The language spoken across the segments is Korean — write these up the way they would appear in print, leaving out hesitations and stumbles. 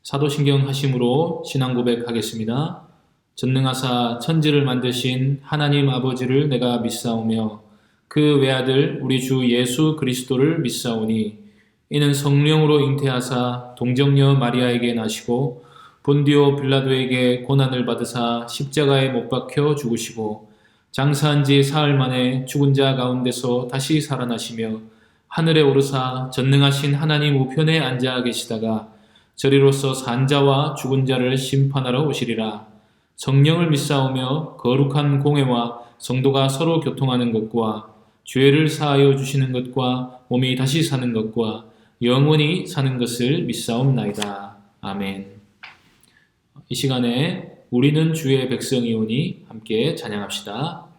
사도신경 하심으로 신앙 고백하겠습니다. 전능하사 천지를 만드신 하나님 아버지를 내가 믿사오며 그 외아들 우리 주 예수 그리스도를 믿사오니 이는 성령으로 잉태하사 동정녀 마리아에게 나시고 본디오 빌라도에게 고난을 받으사 십자가에 못 박혀 죽으시고 장사한 지 사흘 만에 죽은 자 가운데서 다시 살아나시며 하늘에 오르사 전능하신 하나님 우편에 앉아 계시다가 저리로서 산 자와 죽은 자를 심판하러 오시리라. 성령을 믿사오며 거룩한 공회와 성도가 서로 교통하는 것과 죄를 사하여 주시는 것과 몸이 다시 사는 것과 영원히 사는 것을 믿사옵나이다. 아멘. 이 시간에 우리는 주의 백성이오니 함께 찬양합시다.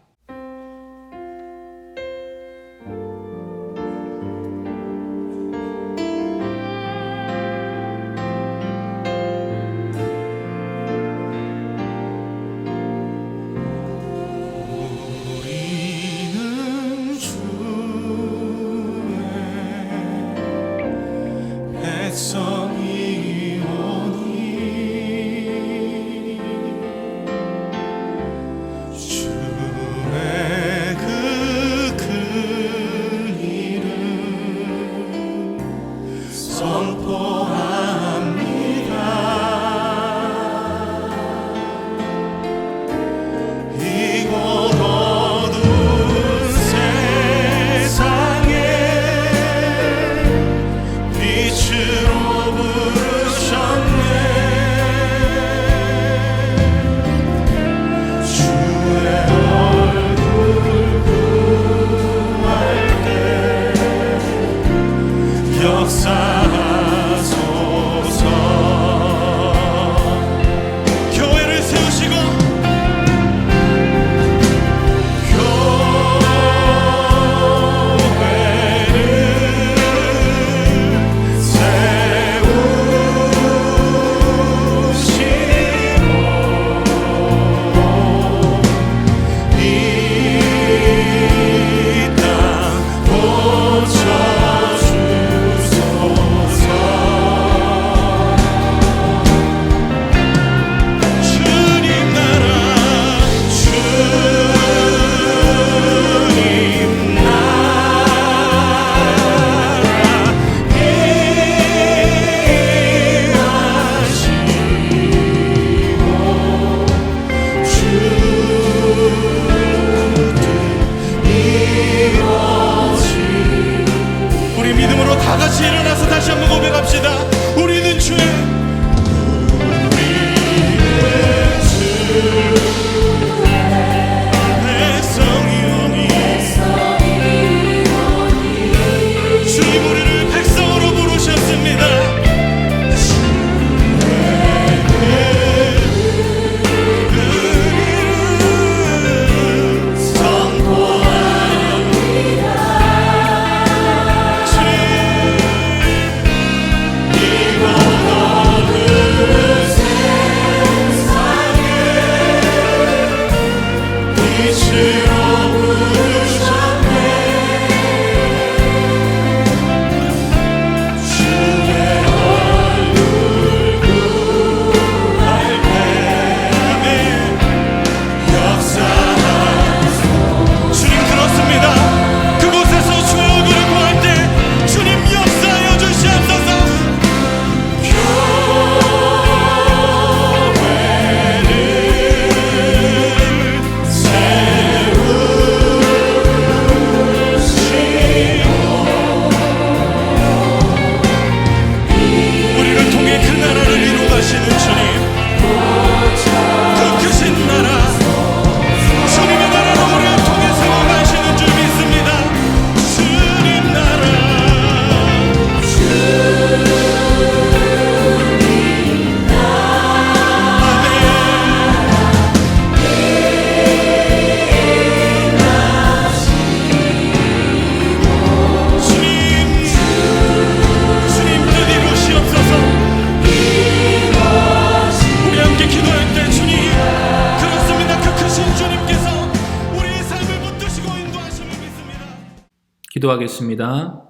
기도하겠습니다.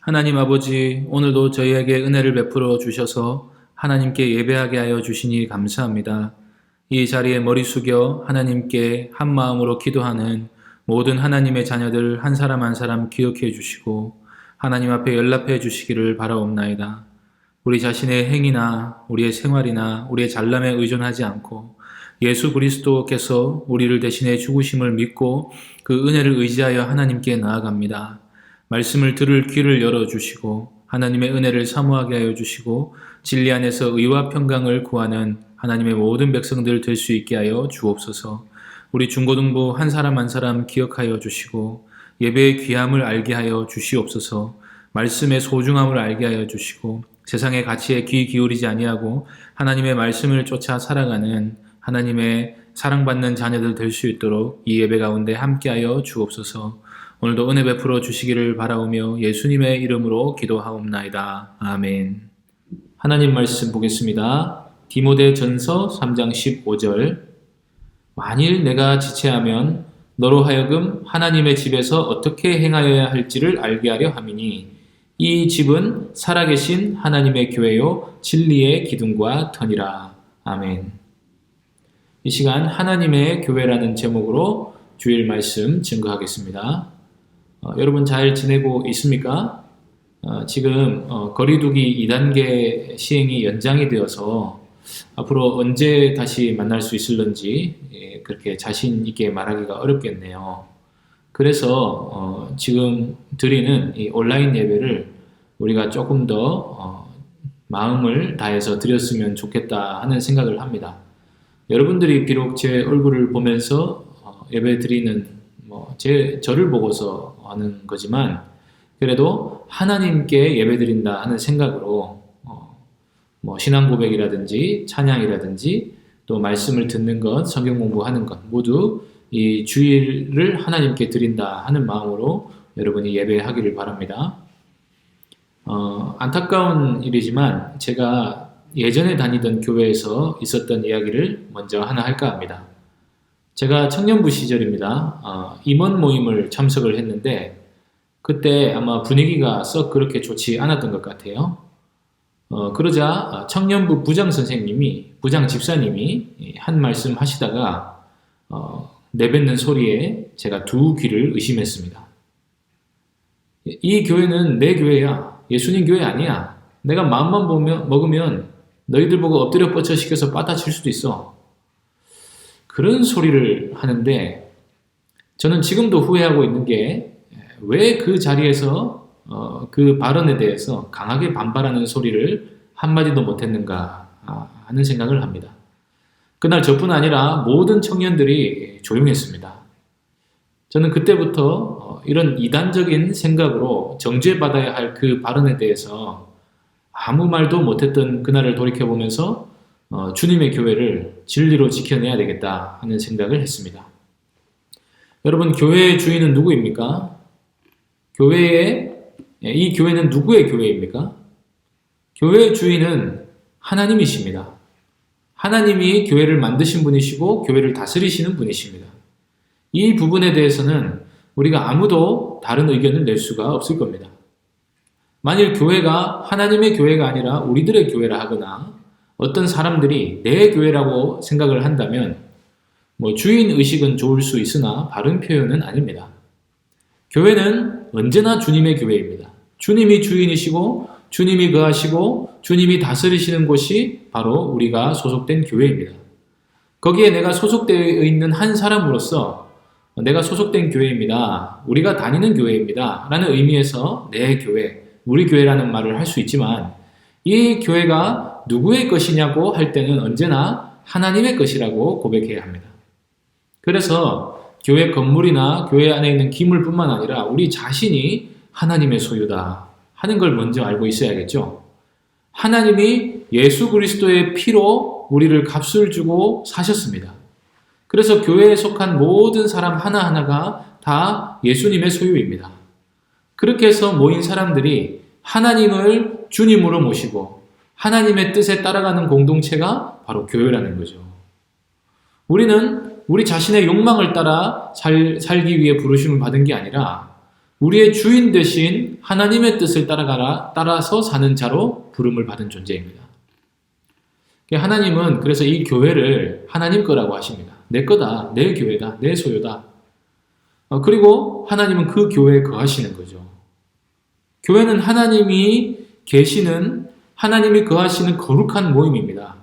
하나님 아버지, 오늘도 저희에게 은혜를 베풀어 주셔서 하나님께 예배하게 하여 주시니 감사합니다. 이 자리에 머리 숙여 하나님께 한 마음으로 기도하는 모든 하나님의 자녀들 한 사람 한 사람 기억해 주시고 하나님 앞에 연락해 주시기를 바라옵나이다. 우리 자신의 행위나 우리의 생활이나 우리의 잘남에 의존하지 않고 예수 그리스도께서 우리를 대신해 죽으심을 믿고 그 은혜를 의지하여 하나님께 나아갑니다. 말씀을 들을 귀를 열어주시고 하나님의 은혜를 사모하게 하여 주시고 진리 안에서 의와 평강을 구하는 하나님의 모든 백성들 될 수 있게 하여 주옵소서. 우리 중고등부 한 사람 한 사람 기억하여 주시고 예배의 귀함을 알게 하여 주시옵소서. 말씀의 소중함을 알게 하여 주시고 세상의 가치에 귀 기울이지 아니하고 하나님의 말씀을 쫓아 살아가는 하나님의 사랑받는 자녀들 될 수 있도록 이 예배 가운데 함께하여 주옵소서. 오늘도 은혜 베풀어 주시기를 바라오며 예수님의 이름으로 기도하옵나이다. 아멘. 하나님 말씀 보겠습니다. 디모데전서 3장 15절. 만일 내가 지체하면 너로 하여금 하나님의 집에서 어떻게 행하여야 할지를 알게 하려 함이니 이 집은 살아계신 하나님의 교회요 진리의 기둥과 터니라. 아멘. 이 시간 하나님의 교회라는 제목으로 주일 말씀 증거하겠습니다. 여러분 잘 지내고 있습니까? 지금 거리두기 2단계 시행이 연장이 되어서 앞으로 언제 다시 만날 수 있을런지 그렇게 자신 있게 말하기가 어렵겠네요. 그래서 지금 드리는 이 온라인 예배를 우리가 조금 더 마음을 다해서 드렸으면 좋겠다 하는 생각을 합니다. 여러분들이 비록 제 얼굴을 보면서 예배 드리는 저를 보고서 하는 거지만 그래도 하나님께 예배 드린다 하는 생각으로 신앙 고백이라든지 찬양이라든지 또 말씀을 듣는 것, 성경 공부하는 것 모두 이 주일을 하나님께 드린다 하는 마음으로 여러분이 예배하기를 바랍니다. 안타까운 일이지만 제가 예전에 다니던 교회에서 있었던 이야기를 먼저 하나 할까 합니다. 제가 청년부 시절입니다. 임원 모임을 참석을 했는데 그때 아마 분위기가 썩 그렇게 좋지 않았던 것 같아요. 그러자 청년부 부장 선생님이, 부장 집사님이 한 말씀 하시다가 내뱉는 소리에 제가 두 귀를 의심했습니다. 이 교회는 내 교회야. 예수님 교회 아니야. 내가 마음만 먹으면 너희들 보고 엎드려 뻗쳐 시켜서 빠따칠 수도 있어. 그런 소리를 하는데 저는 지금도 후회하고 있는 게 왜 그 자리에서 그 발언에 대해서 강하게 반발하는 소리를 한마디도 못했는가 하는 생각을 합니다. 그날 저뿐 아니라 모든 청년들이 조용했습니다. 저는 그때부터 이런 이단적인 생각으로 정죄받아야 할 그 발언에 대해서 아무 말도 못했던 그날을 돌이켜보면서 주님의 교회를 진리로 지켜내야 되겠다 하는 생각을 했습니다. 여러분, 교회의 주인은 누구입니까? 이 교회는 누구의 교회입니까? 교회의 주인은 하나님이십니다. 하나님이 교회를 만드신 분이시고 교회를 다스리시는 분이십니다. 이 부분에 대해서는 우리가 아무도 다른 의견을 낼 수가 없을 겁니다. 만일 교회가 하나님의 교회가 아니라 우리들의 교회라 하거나 어떤 사람들이 내 교회라고 생각을 한다면 주인 의식은 좋을 수 있으나 바른 표현은 아닙니다. 교회는 언제나 주님의 교회입니다. 주님이 주인이시고 주님이 거하시고 주님이 다스리시는 곳이 바로 우리가 소속된 교회입니다. 거기에 내가 소속되어 있는 한 사람으로서 내가 소속된 교회입니다. 우리가 다니는 교회입니다. 라는 의미에서 내 교회, 우리 교회라는 말을 할 수 있지만 이 교회가 누구의 것이냐고 할 때는 언제나 하나님의 것이라고 고백해야 합니다. 그래서 교회 건물이나 교회 안에 있는 기물뿐만 아니라 우리 자신이 하나님의 소유다 하는 걸 먼저 알고 있어야겠죠. 하나님이 예수 그리스도의 피로 우리를 값을 주고 사셨습니다. 그래서 교회에 속한 모든 사람 하나하나가 다 예수님의 소유입니다. 그렇게 해서 모인 사람들이 하나님을 주님으로 모시고 하나님의 뜻에 따라가는 공동체가 바로 교회라는 거죠. 우리는 우리 자신의 욕망을 따라 살기 위해 부르심을 받은 게 아니라 우리의 주인 대신 하나님의 뜻을 따라서 사는 자로 부름을 받은 존재입니다. 하나님은 그래서 이 교회를 하나님 거라고 하십니다. 내 거다, 내 교회다, 내 소유다. 그리고 하나님은 그 교회에 거하시는 거죠. 교회는 하나님이 계시는, 하나님이 거하시는 거룩한 모임입니다.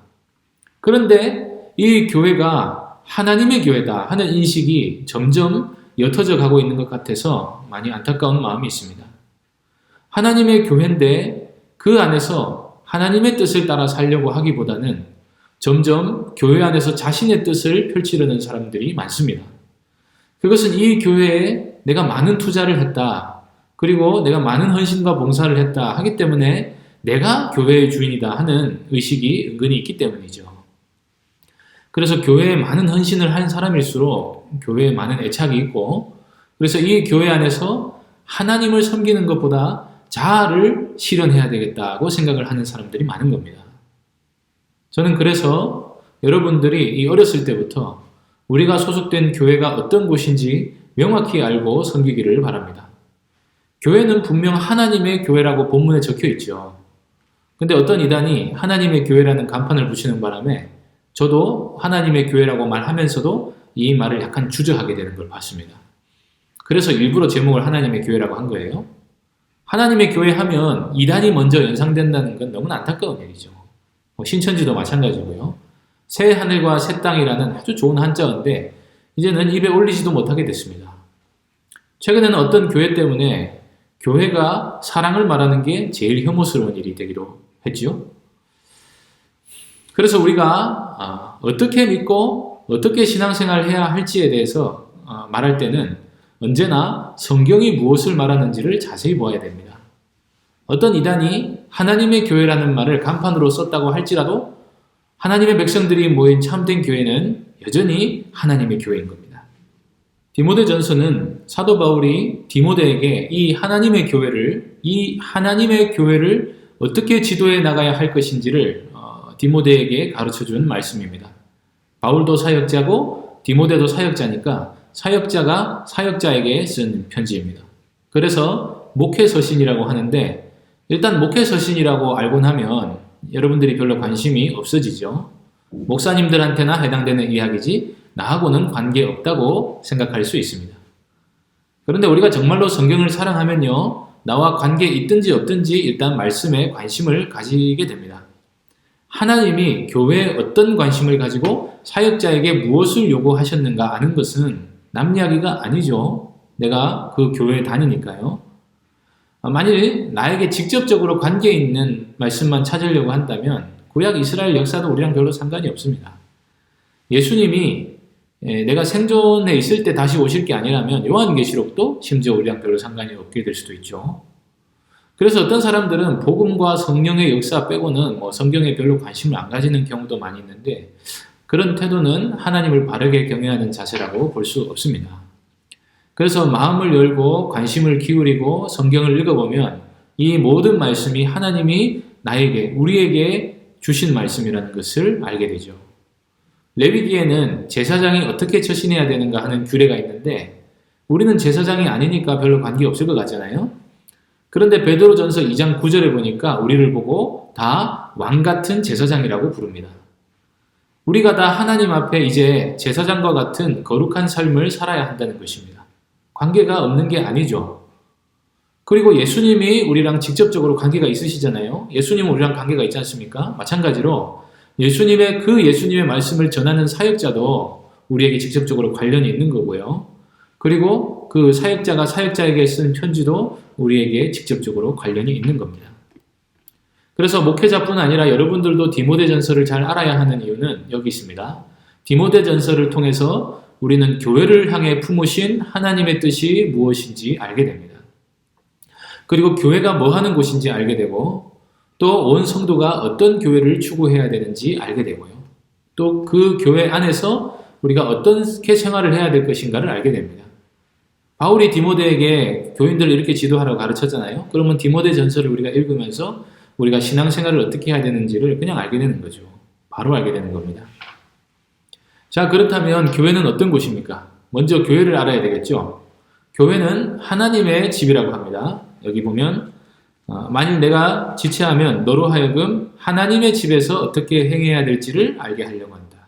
그런데 이 교회가 하나님의 교회다 하는 인식이 점점 옅어져 가고 있는 것 같아서 많이 안타까운 마음이 있습니다. 하나님의 교회인데 그 안에서 하나님의 뜻을 따라 살려고 하기보다는 점점 교회 안에서 자신의 뜻을 펼치려는 사람들이 많습니다. 그것은 이 교회에 내가 많은 투자를 했다, 그리고 내가 많은 헌신과 봉사를 했다 하기 때문에 내가 교회의 주인이다 하는 의식이 은근히 있기 때문이죠. 그래서 교회에 많은 헌신을 한 사람일수록 교회에 많은 애착이 있고, 그래서 이 교회 안에서 하나님을 섬기는 것보다 자아를 실현해야 되겠다고 생각을 하는 사람들이 많은 겁니다. 저는 그래서 여러분들이 이 어렸을 때부터 우리가 소속된 교회가 어떤 곳인지 명확히 알고 섬기기를 바랍니다. 교회는 분명 하나님의 교회라고 본문에 적혀 있죠. 근데 어떤 이단이 하나님의 교회라는 간판을 붙이는 바람에 저도 하나님의 교회라고 말하면서도 이 말을 약간 주저하게 되는 걸 봤습니다. 그래서 일부러 제목을 하나님의 교회라고 한 거예요. 하나님의 교회 하면 이단이 먼저 연상된다는 건 너무나 안타까운 일이죠. 신천지도 마찬가지고요. 새 하늘과 새 땅이라는 아주 좋은 한자어인데 이제는 입에 올리지도 못하게 됐습니다. 최근에는 어떤 교회 때문에 교회가 사랑을 말하는 게 제일 혐오스러운 일이 되기로 했죠. 그래서 우리가 어떻게 믿고 어떻게 신앙생활을 해야 할지에 대해서 말할 때는 언제나 성경이 무엇을 말하는지를 자세히 보아야 됩니다. 어떤 이단이 하나님의 교회라는 말을 간판으로 썼다고 할지라도 하나님의 백성들이 모인 참된 교회는 여전히 하나님의 교회인 겁니다. 디모데전서는 사도 바울이 디모데에게 이 하나님의 교회를 어떻게 지도해 나가야 할 것인지를 디모데에게 가르쳐준 말씀입니다. 바울도 사역자고 디모데도 사역자니까 사역자가 사역자에게 쓴 편지입니다. 그래서 목회서신이라고 하는데 일단 목회서신이라고 알고 나면 여러분들이 별로 관심이 없어지죠. 목사님들한테나 해당되는 이야기지 나하고는 관계없다고 생각할 수 있습니다. 그런데 우리가 정말로 성경을 사랑하면요, 나와 관계 있든지 없든지 일단 말씀에 관심을 가지게 됩니다. 하나님이 교회에 어떤 관심을 가지고 사역자에게 무엇을 요구하셨는가 아는 것은 남 이야기가 아니죠. 내가 그 교회에 다니니까요. 만일 나에게 직접적으로 관계 있는 말씀만 찾으려고 한다면 구약 이스라엘 역사도 우리랑 별로 상관이 없습니다. 예수님이 내가 생존해 있을 때 다시 오실 게 아니라면 요한계시록도 심지어 우리랑 별로 상관이 없게 될 수도 있죠. 그래서 어떤 사람들은 복음과 성령의 역사 빼고는 성경에 별로 관심을 안 가지는 경우도 많이 있는데 그런 태도는 하나님을 바르게 경외하는 자세라고 볼 수 없습니다. 그래서 마음을 열고 관심을 기울이고 성경을 읽어보면 이 모든 말씀이 하나님이 우리에게 주신 말씀이라는 것을 알게 되죠. 레위기에는 제사장이 어떻게 처신해야 되는가 하는 규례가 있는데 우리는 제사장이 아니니까 별로 관계없을 것 같잖아요. 그런데 베드로전서 2장 9절에 보니까 우리를 보고 다 왕같은 제사장이라고 부릅니다. 우리가 다 하나님 앞에 이제 제사장과 같은 거룩한 삶을 살아야 한다는 것입니다. 관계가 없는 게 아니죠. 그리고 예수님이 우리랑 직접적으로 관계가 있으시잖아요. 예수님은 우리랑 관계가 있지 않습니까? 마찬가지로 예수님의 말씀을 전하는 사역자도 우리에게 직접적으로 관련이 있는 거고요. 그리고 그 사역자가 사역자에게 쓴 편지도 우리에게 직접적으로 관련이 있는 겁니다. 그래서 목회자뿐 아니라 여러분들도 디모데전서를 잘 알아야 하는 이유는 여기 있습니다. 디모데전서를 통해서 우리는 교회를 향해 품으신 하나님의 뜻이 무엇인지 알게 됩니다. 그리고 교회가 뭐 하는 곳인지 알게 되고 또 온 성도가 어떤 교회를 추구해야 되는지 알게 되고요. 또 그 교회 안에서 우리가 어떻게 생활을 해야 될 것인가를 알게 됩니다. 바울이 디모데에게 교인들을 이렇게 지도하라고 가르쳤잖아요. 그러면 디모데전서를 우리가 읽으면서 우리가 신앙생활을 어떻게 해야 되는지를 그냥 알게 되는 거죠. 바로 알게 되는 겁니다. 자, 그렇다면 교회는 어떤 곳입니까? 먼저 교회를 알아야 되겠죠. 교회는 하나님의 집이라고 합니다. 여기 보면 만일 내가 지체하면 너로 하여금 하나님의 집에서 어떻게 행해야 될지를 알게 하려고 한다.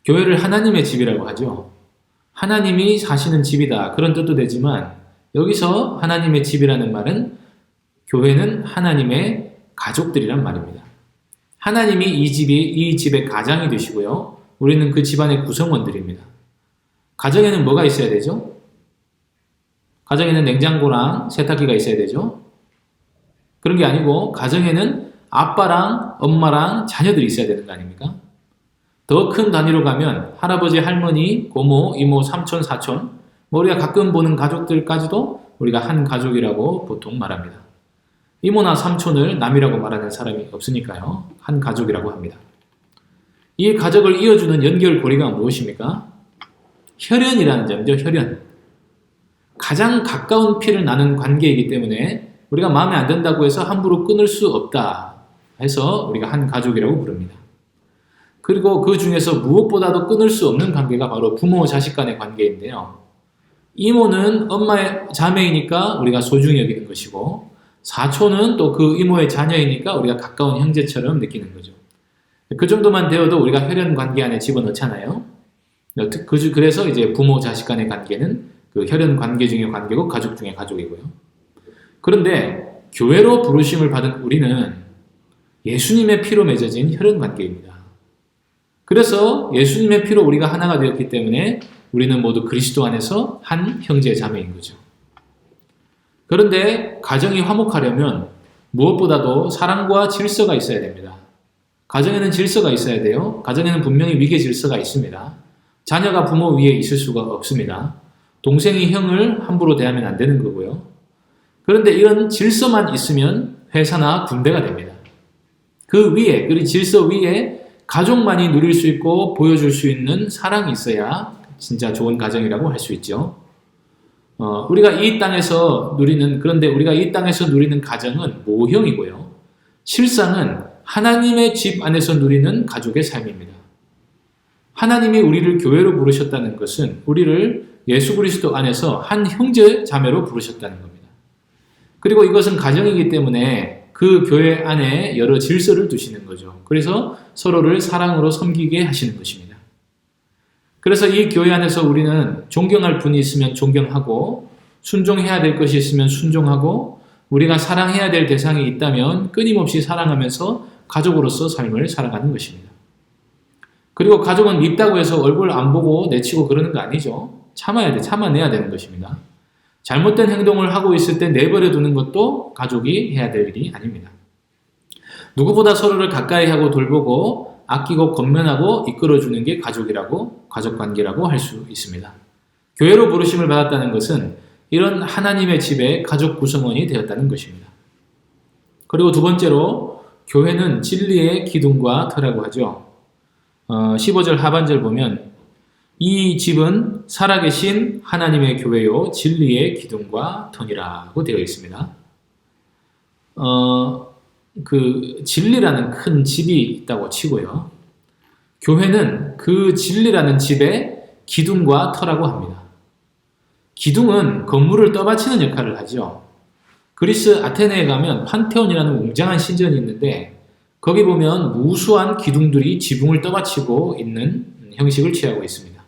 교회를 하나님의 집이라고 하죠. 하나님이 사시는 집이다. 그런 뜻도 되지만 여기서 하나님의 집이라는 말은 교회는 하나님의 가족들이란 말입니다. 하나님이 이 집의 가장이 되시고요. 우리는 그 집안의 구성원들입니다. 가정에는 뭐가 있어야 되죠? 가정에는 냉장고랑 세탁기가 있어야 되죠. 그런 게 아니고 가정에는 아빠랑 엄마랑 자녀들이 있어야 되는 거 아닙니까? 더 큰 단위로 가면 할아버지, 할머니, 고모, 이모, 삼촌, 사촌, 우리가 가끔 보는 가족들까지도 우리가 한 가족이라고 보통 말합니다. 이모나 삼촌을 남이라고 말하는 사람이 없으니까요. 한 가족이라고 합니다. 이 가족을 이어주는 연결고리가 무엇입니까? 혈연이라는 점이죠. 혈연. 가장 가까운 피를 나눈 관계이기 때문에 우리가 마음에 안 든다고 해서 함부로 끊을 수 없다 해서 우리가 한 가족이라고 부릅니다. 그리고 그 중에서 무엇보다도 끊을 수 없는 관계가 바로 부모 자식 간의 관계인데요. 이모는 엄마의 자매이니까 우리가 소중히 여기는 것이고 사촌은 또 그 이모의 자녀이니까 우리가 가까운 형제처럼 느끼는 거죠. 그 정도만 되어도 우리가 혈연 관계 안에 집어넣잖아요. 그래서 이제 부모 자식 간의 관계는 그 혈연 관계 중의 관계고 가족 중의 가족이고요. 그런데 교회로 부르심을 받은 우리는 예수님의 피로 맺어진 혈연 관계입니다. 그래서 예수님의 피로 우리가 하나가 되었기 때문에 우리는 모두 그리스도 안에서 한 형제 자매인 거죠. 그런데 가정이 화목하려면 무엇보다도 사랑과 질서가 있어야 됩니다. 가정에는 질서가 있어야 돼요. 가정에는 분명히 위계 질서가 있습니다. 자녀가 부모 위에 있을 수가 없습니다. 동생이 형을 함부로 대하면 안 되는 거고요. 그런데 이런 질서만 있으면 회사나 군대가 됩니다. 그 위에, 그 질서 위에 가족만이 누릴 수 있고 보여줄 수 있는 사랑이 있어야 진짜 좋은 가정이라고 할 수 있죠. 그런데 우리가 이 땅에서 누리는 가정은 모형이고요. 실상은 하나님의 집 안에서 누리는 가족의 삶입니다. 하나님이 우리를 교회로 부르셨다는 것은 우리를 예수 그리스도 안에서 한 형제 자매로 부르셨다는 겁니다. 그리고 이것은 가정이기 때문에 그 교회 안에 여러 질서를 두시는 거죠. 그래서 서로를 사랑으로 섬기게 하시는 것입니다. 그래서 이 교회 안에서 우리는 존경할 분이 있으면 존경하고 순종해야 될 것이 있으면 순종하고 우리가 사랑해야 될 대상이 있다면 끊임없이 사랑하면서 가족으로서 삶을 살아가는 것입니다. 그리고 가족은 밉다고 해서 얼굴 안 보고 내치고 그러는 거 아니죠. 참아내야 되는 것입니다. 잘못된 행동을 하고 있을 때 내버려 두는 것도 가족이 해야 될 일이 아닙니다. 누구보다 서로를 가까이 하고 돌보고 아끼고 권면하고 이끌어주는 게 가족관계라고 할 수 있습니다. 교회로 부르심을 받았다는 것은 이런 하나님의 집의 가족 구성원이 되었다는 것입니다. 그리고 두 번째로 교회는 진리의 기둥과 터라고 하죠. 15절 하반절 보면 이 집은 살아계신 하나님의 교회요 진리의 기둥과 터니라고 되어 있습니다. 그 진리라는 큰 집이 있다고 치고요. 교회는 그 진리라는 집의 기둥과 터라고 합니다. 기둥은 건물을 떠받치는 역할을 하죠. 그리스 아테네에 가면 판테온이라는 웅장한 신전이 있는데 거기 보면 무수한 기둥들이 지붕을 떠받치고 있는 형식을 취하고 있습니다.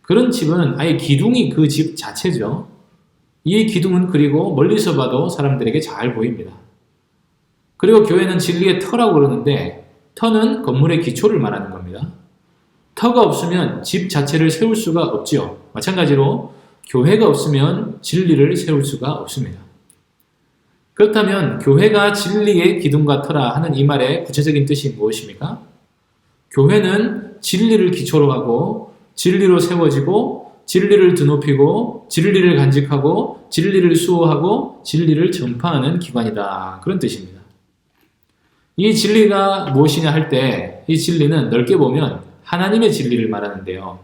그런 집은 아예 기둥이 그 집 자체죠. 이 기둥은 그리고 멀리서 봐도 사람들에게 잘 보입니다. 그리고 교회는 진리의 터라고 그러는데 터는 건물의 기초를 말하는 겁니다. 터가 없으면 집 자체를 세울 수가 없지요. 마찬가지로 교회가 없으면 진리를 세울 수가 없습니다. 그렇다면 교회가 진리의 기둥과 터라 하는 이 말의 구체적인 뜻이 무엇입니까? 교회는 진리를 기초로 하고 진리로 세워지고 진리를 드높이고 진리를 간직하고 진리를 수호하고 진리를 전파하는 기관이다. 그런 뜻입니다. 이 진리가 무엇이냐 할 때 이 진리는 넓게 보면 하나님의 진리를 말하는데요.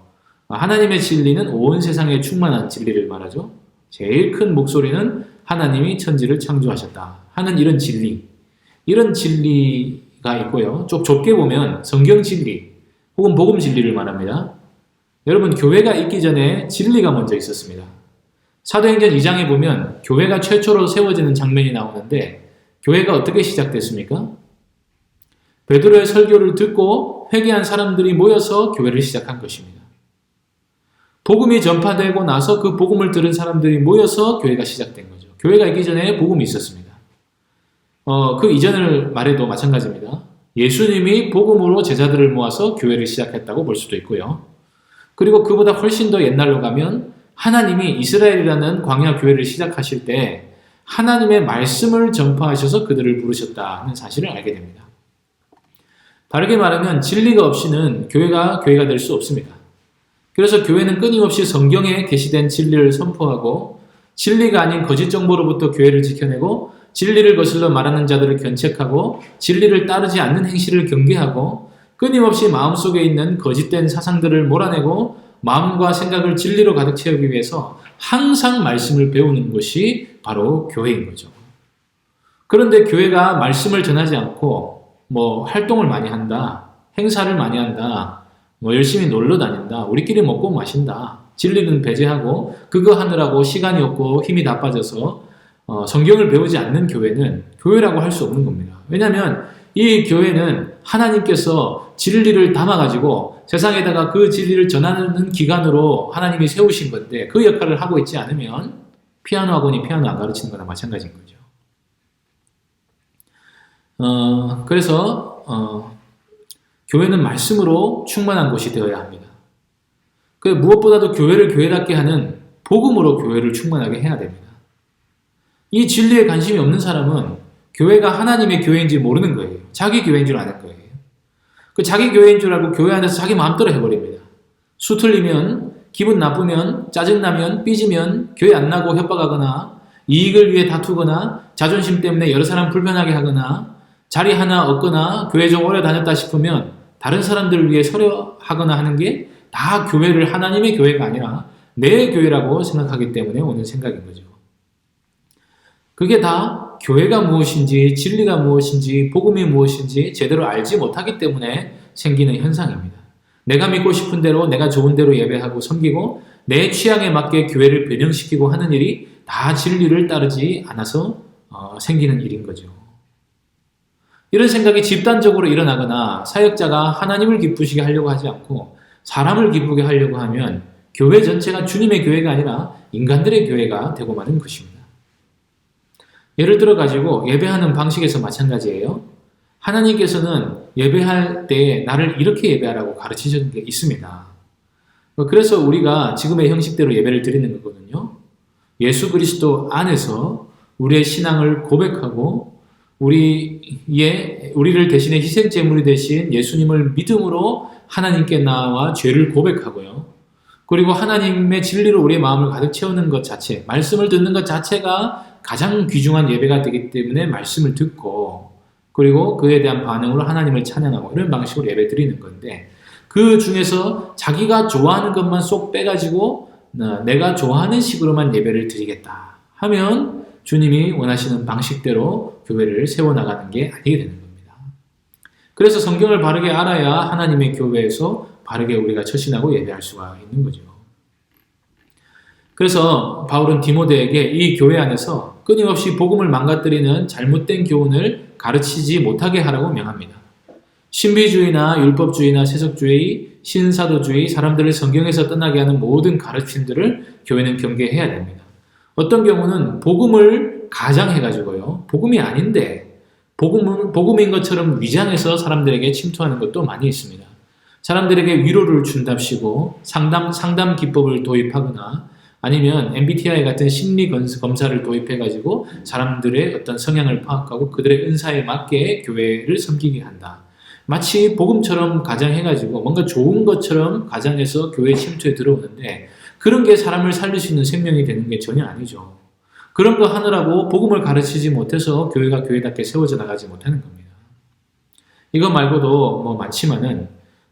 하나님의 진리는 온 세상에 충만한 진리를 말하죠. 제일 큰 목소리는 하나님이 천지를 창조하셨다 하는 이런 진리가 있고요. 좀 좁게 보면 성경 진리 혹은 복음 진리를 말합니다. 여러분 교회가 있기 전에 진리가 먼저 있었습니다. 사도행전 2장에 보면 교회가 최초로 세워지는 장면이 나오는데 교회가 어떻게 시작됐습니까? 베드로의 설교를 듣고 회개한 사람들이 모여서 교회를 시작한 것입니다. 복음이 전파되고 나서 그 복음을 들은 사람들이 모여서 교회가 시작된 거죠. 교회가 있기 전에 복음이 있었습니다. 그 이전을 말해도 마찬가지입니다. 예수님이 복음으로 제자들을 모아서 교회를 시작했다고 볼 수도 있고요. 그리고 그보다 훨씬 더 옛날로 가면 하나님이 이스라엘이라는 광야 교회를 시작하실 때 하나님의 말씀을 전파하셔서 그들을 부르셨다는 사실을 알게 됩니다. 다르게 말하면 진리가 없이는 교회가 될 수 없습니다. 그래서 교회는 끊임없이 성경에 게시된 진리를 선포하고 진리가 아닌 거짓 정보로부터 교회를 지켜내고 진리를 거슬러 말하는 자들을 견책하고 진리를 따르지 않는 행실을 경계하고 끊임없이 마음속에 있는 거짓된 사상들을 몰아내고 마음과 생각을 진리로 가득 채우기 위해서 항상 말씀을 배우는 것이 바로 교회인 거죠. 그런데 교회가 말씀을 전하지 않고 활동을 많이 한다, 행사를 많이 한다, 열심히 놀러 다닌다, 우리끼리 먹고 마신다, 진리는 배제하고 그거 하느라고 시간이 없고 힘이 다 빠져서 성경을 배우지 않는 교회는 교회라고 할 수 없는 겁니다. 왜냐하면 이 교회는 하나님께서 진리를 담아가지고 세상에다가 그 진리를 전하는 기관으로 하나님이 세우신 건데 그 역할을 하고 있지 않으면 피아노 학원이 피아노 안 가르치는 거나 마찬가지인 거죠. 그래서 교회는 말씀으로 충만한 곳이 되어야 합니다. 무엇보다도 교회를 교회답게 하는 복음으로 교회를 충만하게 해야 됩니다. 이 진리에 관심이 없는 사람은 교회가 하나님의 교회인지 모르는 거예요. 자기 교회인 줄 아는 거예요. 그 자기 교회인 줄 알고 교회 안에서 자기 마음대로 해버립니다. 수 틀리면, 기분 나쁘면, 짜증나면, 삐지면 교회 안 나고 협박하거나 이익을 위해 다투거나 자존심 때문에 여러 사람 불편하게 하거나 자리 하나 얻거나 교회 좀 오래 다녔다 싶으면 다른 사람들을 위해 서려하거나 하는 게 다 교회를 하나님의 교회가 아니라 내 교회라고 생각하기 때문에 오는 생각인 거죠. 그게 다 교회가 무엇인지 진리가 무엇인지 복음이 무엇인지 제대로 알지 못하기 때문에 생기는 현상입니다. 내가 믿고 싶은 대로 내가 좋은 대로 예배하고 섬기고 내 취향에 맞게 교회를 변형시키고 하는 일이 다 진리를 따르지 않아서 생기는 일인 거죠. 이런 생각이 집단적으로 일어나거나 사역자가 하나님을 기쁘시게 하려고 하지 않고 사람을 기쁘게 하려고 하면 교회 전체가 주님의 교회가 아니라 인간들의 교회가 되고 마는 것입니다. 예를 들어 가지고 예배하는 방식에서 마찬가지예요. 하나님께서는 예배할 때 나를 이렇게 예배하라고 가르치신 게 있습니다. 그래서 우리가 지금의 형식대로 예배를 드리는 거거든요. 예수 그리스도 안에서 우리의 신앙을 고백하고 우리를 대신에 희생제물이 되신 예수님을 믿음으로 하나님께 나와 죄를 고백하고요. 그리고 하나님의 진리로 우리의 마음을 가득 채우는 것 자체, 말씀을 듣는 것 자체가 가장 귀중한 예배가 되기 때문에 말씀을 듣고 그리고 그에 대한 반응으로 하나님을 찬양하고 이런 방식으로 예배 드리는 건데 그 중에서 자기가 좋아하는 것만 쏙 빼가지고 내가 좋아하는 식으로만 예배를 드리겠다 하면 주님이 원하시는 방식대로 교회를 세워나가는 게 아니게 되는 겁니다. 그래서 성경을 바르게 알아야 하나님의 교회에서 바르게 우리가 처신하고 예배할 수가 있는 거죠. 그래서 바울은 디모데에게 이 교회 안에서 끊임없이 복음을 망가뜨리는 잘못된 교훈을 가르치지 못하게 하라고 명합니다. 신비주의나 율법주의나 세속주의, 신사도주의, 사람들을 성경에서 떠나게 하는 모든 가르침들을 교회는 경계해야 됩니다. 어떤 경우는 복음을 가장해가지고요. 복음이 아닌데 복음인 것처럼 위장해서 사람들에게 침투하는 것도 많이 있습니다. 사람들에게 위로를 준답시고 상담 기법을 도입하거나 아니면 MBTI 같은 심리 검사를 도입해가지고 사람들의 어떤 성향을 파악하고 그들의 은사에 맞게 교회를 섬기게 한다. 마치 복음처럼 가장해가지고 뭔가 좋은 것처럼 가장해서 교회 침투에 들어오는데 그런 게 사람을 살릴 수 있는 생명이 되는 게 전혀 아니죠. 그런 거 하느라고 복음을 가르치지 못해서 교회가 교회답게 세워져 나가지 못하는 겁니다. 이거 말고도 많지만은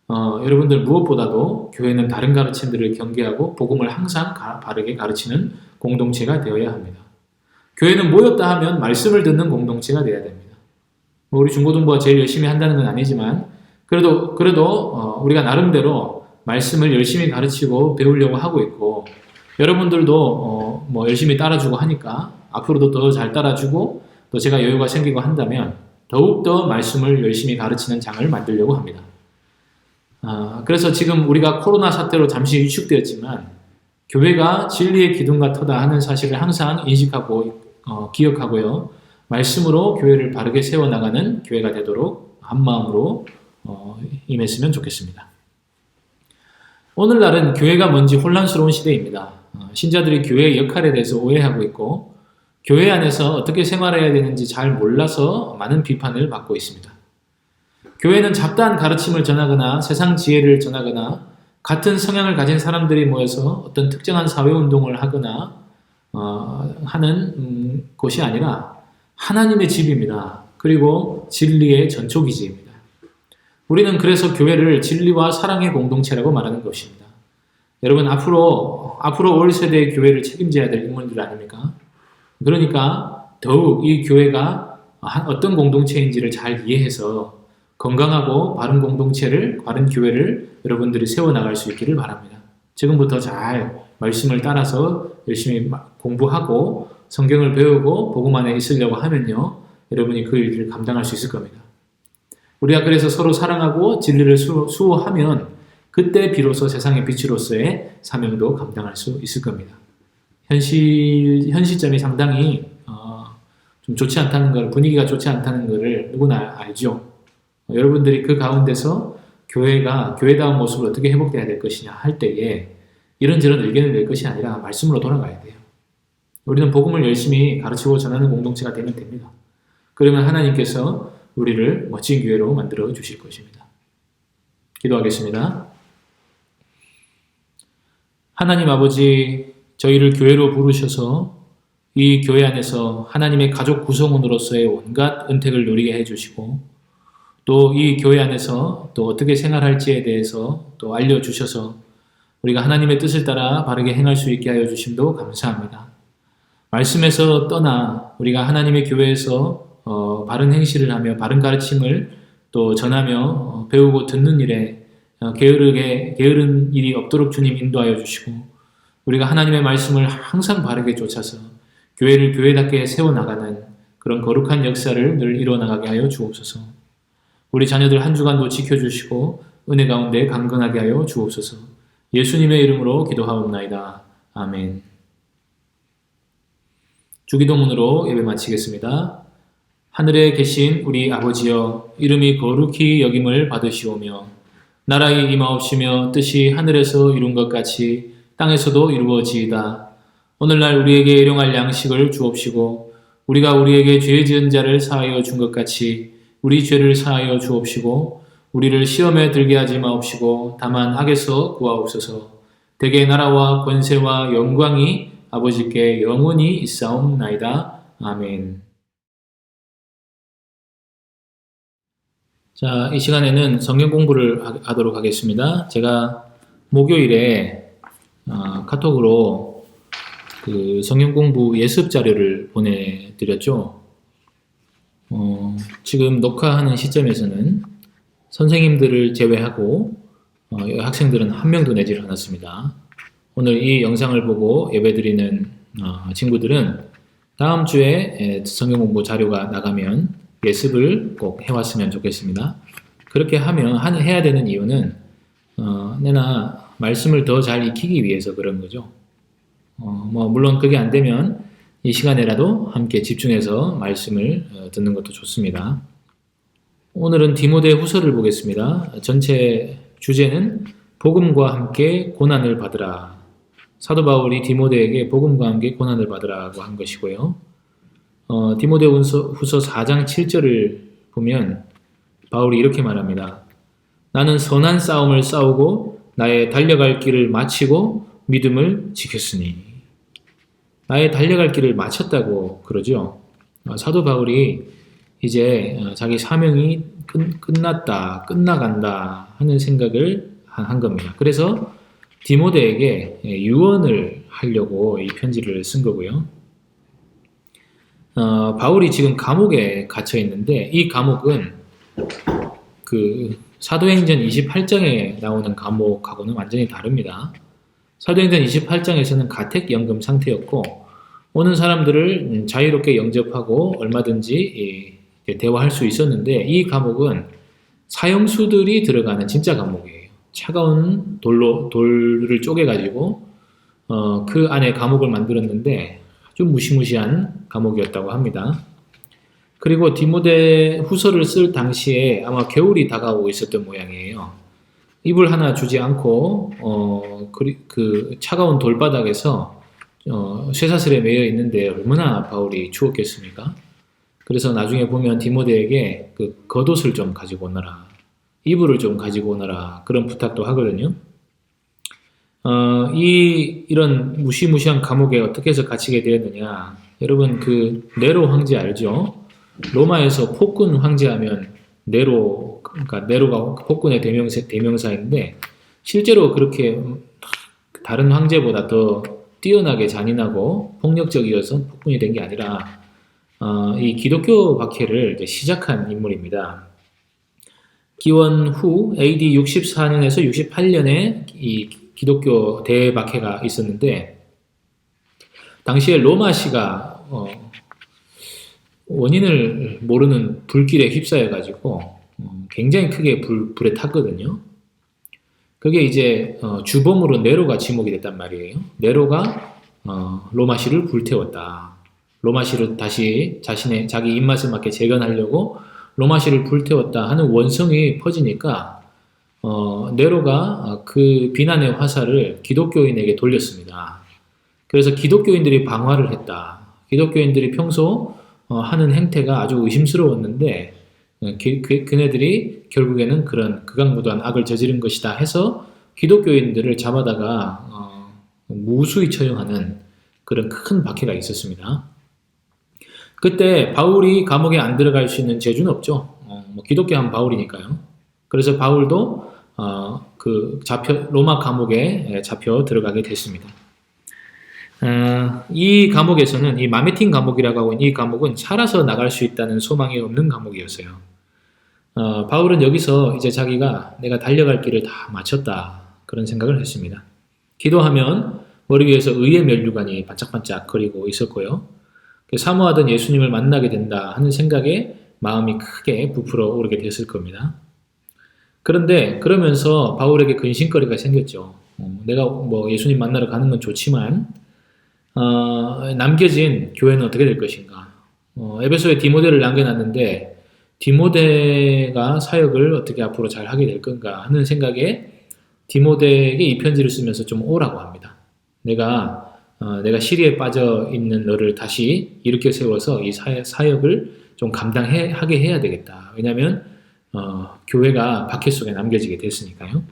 여러분들 무엇보다도 교회는 다른 가르침들을 경계하고 복음을 항상 바르게 가르치는 공동체가 되어야 합니다. 교회는 모였다 하면 말씀을 듣는 공동체가 되어야 됩니다. 우리 중고등부가 제일 열심히 한다는 건 아니지만 그래도 우리가 나름대로 말씀을 열심히 가르치고 배우려고 하고 있고 여러분들도 뭐 열심히 따라주고 하니까 앞으로도 더 잘 따라주고 또 제가 여유가 생기고 한다면 더욱더 말씀을 열심히 가르치는 장을 만들려고 합니다. 그래서 지금 우리가 코로나 사태로 잠시 위축되었지만 교회가 진리의 기둥과 터다 하는 사실을 항상 인식하고 기억하고요. 말씀으로 교회를 바르게 세워나가는 교회가 되도록 한마음으로 임했으면 좋겠습니다. 오늘날은 교회가 뭔지 혼란스러운 시대입니다. 신자들이 교회의 역할에 대해서 오해하고 있고 교회 안에서 어떻게 생활해야 되는지 잘 몰라서 많은 비판을 받고 있습니다. 교회는 잡다한 가르침을 전하거나 세상 지혜를 전하거나 같은 성향을 가진 사람들이 모여서 어떤 특정한 사회운동을 하거나 하는 곳이 아니라 하나님의 집입니다. 그리고 진리의 전초기지입니다. 우리는 그래서 교회를 진리와 사랑의 공동체라고 말하는 것입니다. 여러분 앞으로 올 세대의 교회를 책임져야 될 인물들 아닙니까? 그러니까 더욱 이 교회가 어떤 공동체인지를 잘 이해해서 건강하고 바른 공동체를, 바른 교회를 여러분들이 세워나갈 수 있기를 바랍니다. 지금부터 잘 말씀을 따라서 열심히 공부하고 성경을 배우고 복음 안에 있으려고 하면요. 여러분이 그 일을 감당할 수 있을 겁니다. 우리가 그래서 서로 사랑하고 진리를 수호하면 그때 비로소 세상의 빛으로서의 사명도 감당할 수 있을 겁니다. 현 시점이 상당히 좀 좋지 않다는 걸, 분위기가 좋지 않다는 것을 누구나 알죠. 여러분들이 그 가운데서 교회가 교회다운 모습을 어떻게 회복돼야 될 것이냐 할 때에 이런저런 의견을 낼 것이 아니라 말씀으로 돌아가야 돼요. 우리는 복음을 열심히 가르치고 전하는 공동체가 되면 됩니다. 그러면 하나님께서 우리를 멋진 교회로 만들어 주실 것입니다. 기도하겠습니다. 하나님 아버지, 저희를 교회로 부르셔서 이 교회 안에서 하나님의 가족 구성원으로서의 온갖 은택을 누리게 해주시고 또 이 교회 안에서 또 어떻게 생활할지에 대해서 또 알려주셔서 우리가 하나님의 뜻을 따라 바르게 행할 수 있게 하여 주심도 감사합니다. 말씀에서 떠나 우리가 하나님의 교회에서 바른 행실을 하며 바른 가르침을 또 전하며 배우고 듣는 일에 게으른 일이 없도록 주님 인도하여 주시고 우리가 하나님의 말씀을 항상 바르게 쫓아서 교회를 교회답게 세워나가는 그런 거룩한 역사를 늘 이루어나가게 하여 주옵소서. 우리 자녀들 한 주간도 지켜주시고 은혜 가운데 강건하게 하여 주옵소서. 예수님의 이름으로 기도하옵나이다. 아멘. 주기도문으로 예배 마치겠습니다. 하늘에 계신 우리 아버지여, 이름이 거룩히 여김을 받으시오며 나라의 임하옵시며 뜻이 하늘에서 이룬 것 같이 땅에서도 이루어지이다. 오늘날 우리에게 일용할 양식을 주옵시고 우리가 우리에게 죄 지은 자를 사하여 준 것 같이 우리 죄를 사하여 주옵시고 우리를 시험에 들게 하지 마옵시고 다만 악에서 구하옵소서. 대개 나라와 권세와 영광이 아버지께 영원히 있사옵나이다. 아멘. 자, 이 시간에는 성경 공부를 하도록 하겠습니다. 제가 목요일에 카톡으로 그 성경 공부 예습 자료를 보내드렸죠. 지금 녹화하는 시점에서는 선생님들을 제외하고 학생들은 한 명도 내질 않았습니다. 오늘 이 영상을 보고 예배드리는 친구들은 다음 주에 성경 공부 자료가 나가면 예습을 꼭 해왔으면 좋겠습니다. 그렇게 해야 되는 이유는 내가 말씀을 더 잘 익히기 위해서 그런 거죠. 물론 그게 안 되면 이 시간에라도 함께 집중해서 말씀을 듣는 것도 좋습니다. 오늘은 디모데 후서를 보겠습니다. 전체 주제는 복음과 함께 고난을 받으라. 사도 바울이 디모데에게 복음과 함께 고난을 받으라고 한 것이고요. 디모데 후서 4장 7절을 보면 바울이 이렇게 말합니다. 나는 선한 싸움을 싸우고 나의 달려갈 길을 마치고 믿음을 지켰으니. 나의 달려갈 길을 마쳤다고 그러죠. 사도 바울이 이제 자기 사명이 끝나간다 하는 생각을 한 겁니다. 그래서 디모데에게 유언을 하려고 이 편지를 쓴 거고요. 바울이 지금 감옥에 갇혀 있는데 이 감옥은 그 사도행전 28장에 나오는 감옥하고는 완전히 다릅니다. 사도행전 28장에서는 가택연금 상태였고 오는 사람들을 자유롭게 영접하고 얼마든지 대화할 수 있었는데 이 감옥은 사형수들이 들어가는 진짜 감옥이에요. 차가운 돌을 쪼개가지고 그 안에 감옥을 만들었는데 아주 무시무시한 감옥이었다고 합니다. 그리고 디모데 후서를 쓸 당시에 아마 겨울이 다가오고 있었던 모양이에요. 이불 하나 주지 않고 그 차가운 돌바닥에서 쇠사슬에 매여 있는데 얼마나 바울이 추웠겠습니까? 그래서 나중에 보면 디모데에게 그 겉옷을 좀 가지고 오너라, 이불을 좀 가지고 오너라 그런 부탁도 하거든요. 이런 무시무시한 감옥에 어떻게 해서 갇히게 되었느냐? 여러분 그 네로 황제 알죠? 로마에서 폭군 황제하면 네로, 그러니까 네로가 폭군의 대명사인데 실제로 그렇게 다른 황제보다 더 뛰어나게 잔인하고 폭력적이어서 폭군이 된 게 아니라 이 기독교 박해를 이제 시작한 인물입니다. 기원 후 AD 64년에서 68년에 이 기독교 대박해가 있었는데 당시에 로마시가 원인을 모르는 불길에 휩싸여가지고 굉장히 크게 불에 탔거든요. 그게 이제 주범으로 네로가 지목이 됐단 말이에요. 네로가 로마시를 불태웠다. 로마시를 다시 자기 입맛에 맞게 재건하려고 로마시를 불태웠다 하는 원성이 퍼지니까 네로가 그 비난의 화살을 기독교인에게 돌렸습니다. 그래서 기독교인들이 방화를 했다. 기독교인들이 평소 하는 행태가 아주 의심스러웠는데 그네들이 결국에는 그런 극악무도한 악을 저지른 것이다 해서 기독교인들을 잡아다가 무수히 처형하는 그런 큰 박해가 있었습니다. 그때 바울이 감옥에 안 들어갈 수 있는 재주는 없죠. 기독교 한 바울이니까요. 그래서 바울도 로마 감옥에 잡혀 들어가게 됐습니다. 이 감옥에서는 이 마메틴 감옥이라고 하고 이 감옥은 살아서 나갈 수 있다는 소망이 없는 감옥이었어요. 바울은 여기서 이제 자기가 내가 달려갈 길을 다 마쳤다 그런 생각을 했습니다. 기도하면 머리 위에서 의의 면류관이 반짝반짝 거리고 있었고요. 사모하던 예수님을 만나게 된다 하는 생각에 마음이 크게 부풀어 오르게 됐을 겁니다. 그런데 그러면서 바울에게 근심거리가 생겼죠. 내가 뭐 예수님 만나러 가는 건 좋지만 남겨진 교회는 어떻게 될 것인가? 에베소에 디모데를 남겨놨는데 디모데가 사역을 어떻게 앞으로 잘 하게 될 건가 하는 생각에 디모데에게 이 편지를 쓰면서 좀 오라고 합니다. 내가 시리에 빠져 있는 너를 다시 일으켜 세워서 이 사역을 좀 감당하게 해야 되겠다. 왜냐하면 교회가 박해 속에 남겨지게 됐으니까요.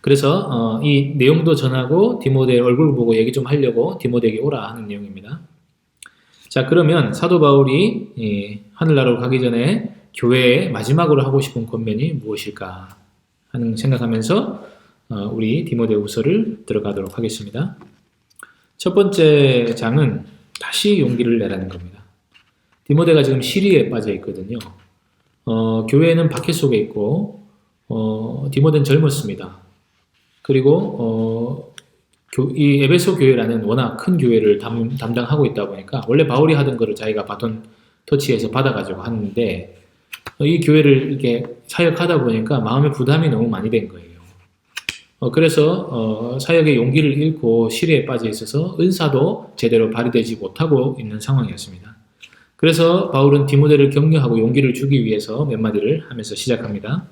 그래서 이 내용도 전하고 디모데의 얼굴 보고 얘기 좀 하려고 디모데에게 오라 하는 내용입니다. 자, 그러면 사도 바울이 하늘나라로 가기 전에 교회에 마지막으로 하고 싶은 권면이 무엇일까 하는 생각하면서 우리 디모데후서를 들어가도록 하겠습니다. 첫 번째 장은 다시 용기를 내라는 겁니다. 디모데가 지금 시리에 빠져 있거든요. 교회는 박해 속에 있고 디모데는 젊었습니다. 그리고 이 에베소 교회라는 워낙 큰 교회를 담당하고 있다 보니까 원래 바울이 하던 거를 자기가 바톤 터치해서 받아가지고 하는데 이 교회를 이렇게 사역하다 보니까 마음의 부담이 너무 많이 된 거예요. 그래서 사역의 용기를 잃고 시리에 빠져 있어서 은사도 제대로 발휘되지 못하고 있는 상황이었습니다. 그래서 바울은 디모데를 격려하고 용기를 주기 위해서 몇 마디를 하면서 시작합니다.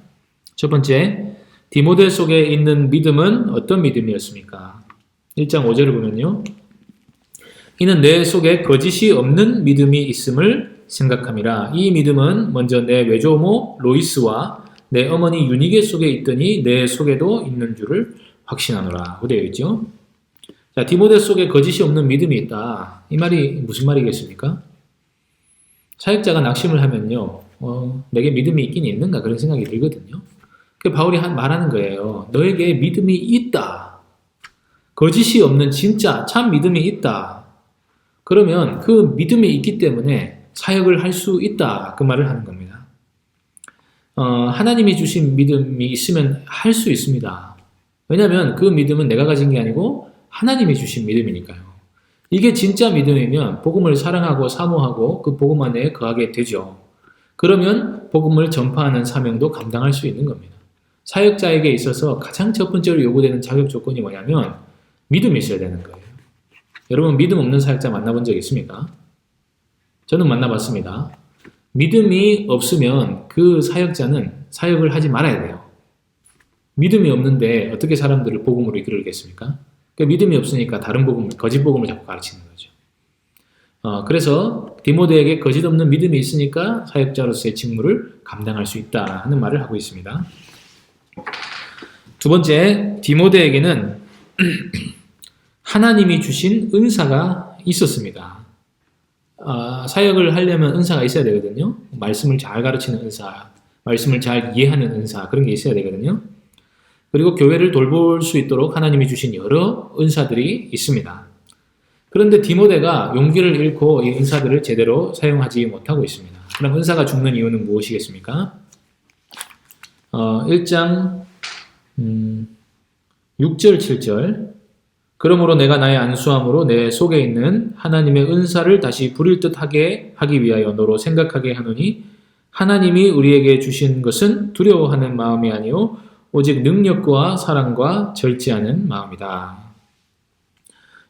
첫 번째, 디모데 속에 있는 믿음은 어떤 믿음이었습니까? 1장 5절을 보면요. 이는 내 속에 거짓이 없는 믿음이 있음을 생각함이라. 이 믿음은 먼저 내 외조모 로이스와 내 어머니 유니게 속에 있더니 내 속에도 있는 줄을 확신하노라. 되어 있죠. 자, 디모데 속에 거짓이 없는 믿음이 있다. 이 말이 무슨 말이겠습니까? 사역자가 낙심을 하면요, 내게 믿음이 있긴 있는가 그런 생각이 들거든요. 그 바울이 말하는 거예요. 너에게 믿음이 있다. 거짓이 없는 진짜 참 믿음이 있다. 그러면 그 믿음이 있기 때문에 사역을 할 수 있다. 그 말을 하는 겁니다. 하나님이 주신 믿음이 있으면 할 수 있습니다. 왜냐하면 그 믿음은 내가 가진 게 아니고 하나님이 주신 믿음이니까요. 이게 진짜 믿음이면 복음을 사랑하고 사모하고 그 복음 안에 거하게 되죠. 그러면 복음을 전파하는 사명도 감당할 수 있는 겁니다. 사역자에게 있어서 가장 첫 번째로 요구되는 자격 조건이 뭐냐면 믿음이 있어야 되는 거예요. 여러분 믿음 없는 사역자 만나본 적 있습니까? 저는 만나봤습니다. 믿음이 없으면 그 사역자는 사역을 하지 말아야 돼요. 믿음이 없는데 어떻게 사람들을 복음으로 이끌겠습니까? 그러니까 믿음이 없으니까 다른 복음을, 거짓 복음을 자꾸 가르치는 거죠. 그래서 디모데에게 거짓 없는 믿음이 있으니까 사역자로서의 직무를 감당할 수 있다 하는 말을 하고 있습니다. 두 번째, 디모데에게는 하나님이 주신 은사가 있었습니다. 사역을 하려면 은사가 있어야 되거든요. 말씀을 잘 가르치는 은사, 말씀을 잘 이해하는 은사, 그런 게 있어야 되거든요. 그리고 교회를 돌볼 수 있도록 하나님이 주신 여러 은사들이 있습니다. 그런데 디모데가 용기를 잃고 이 은사들을 제대로 사용하지 못하고 있습니다. 그럼 은사가 죽는 이유는 무엇이겠습니까? 1장 6절 7절 그러므로 내가 나의 안수함으로 내 속에 있는 하나님의 은사를 다시 부릴 듯하게 하기 위하여 너로 생각하게 하노니 하나님이 우리에게 주신 것은 두려워하는 마음이 아니요 오직 능력과 사랑과 절제하는 마음이다.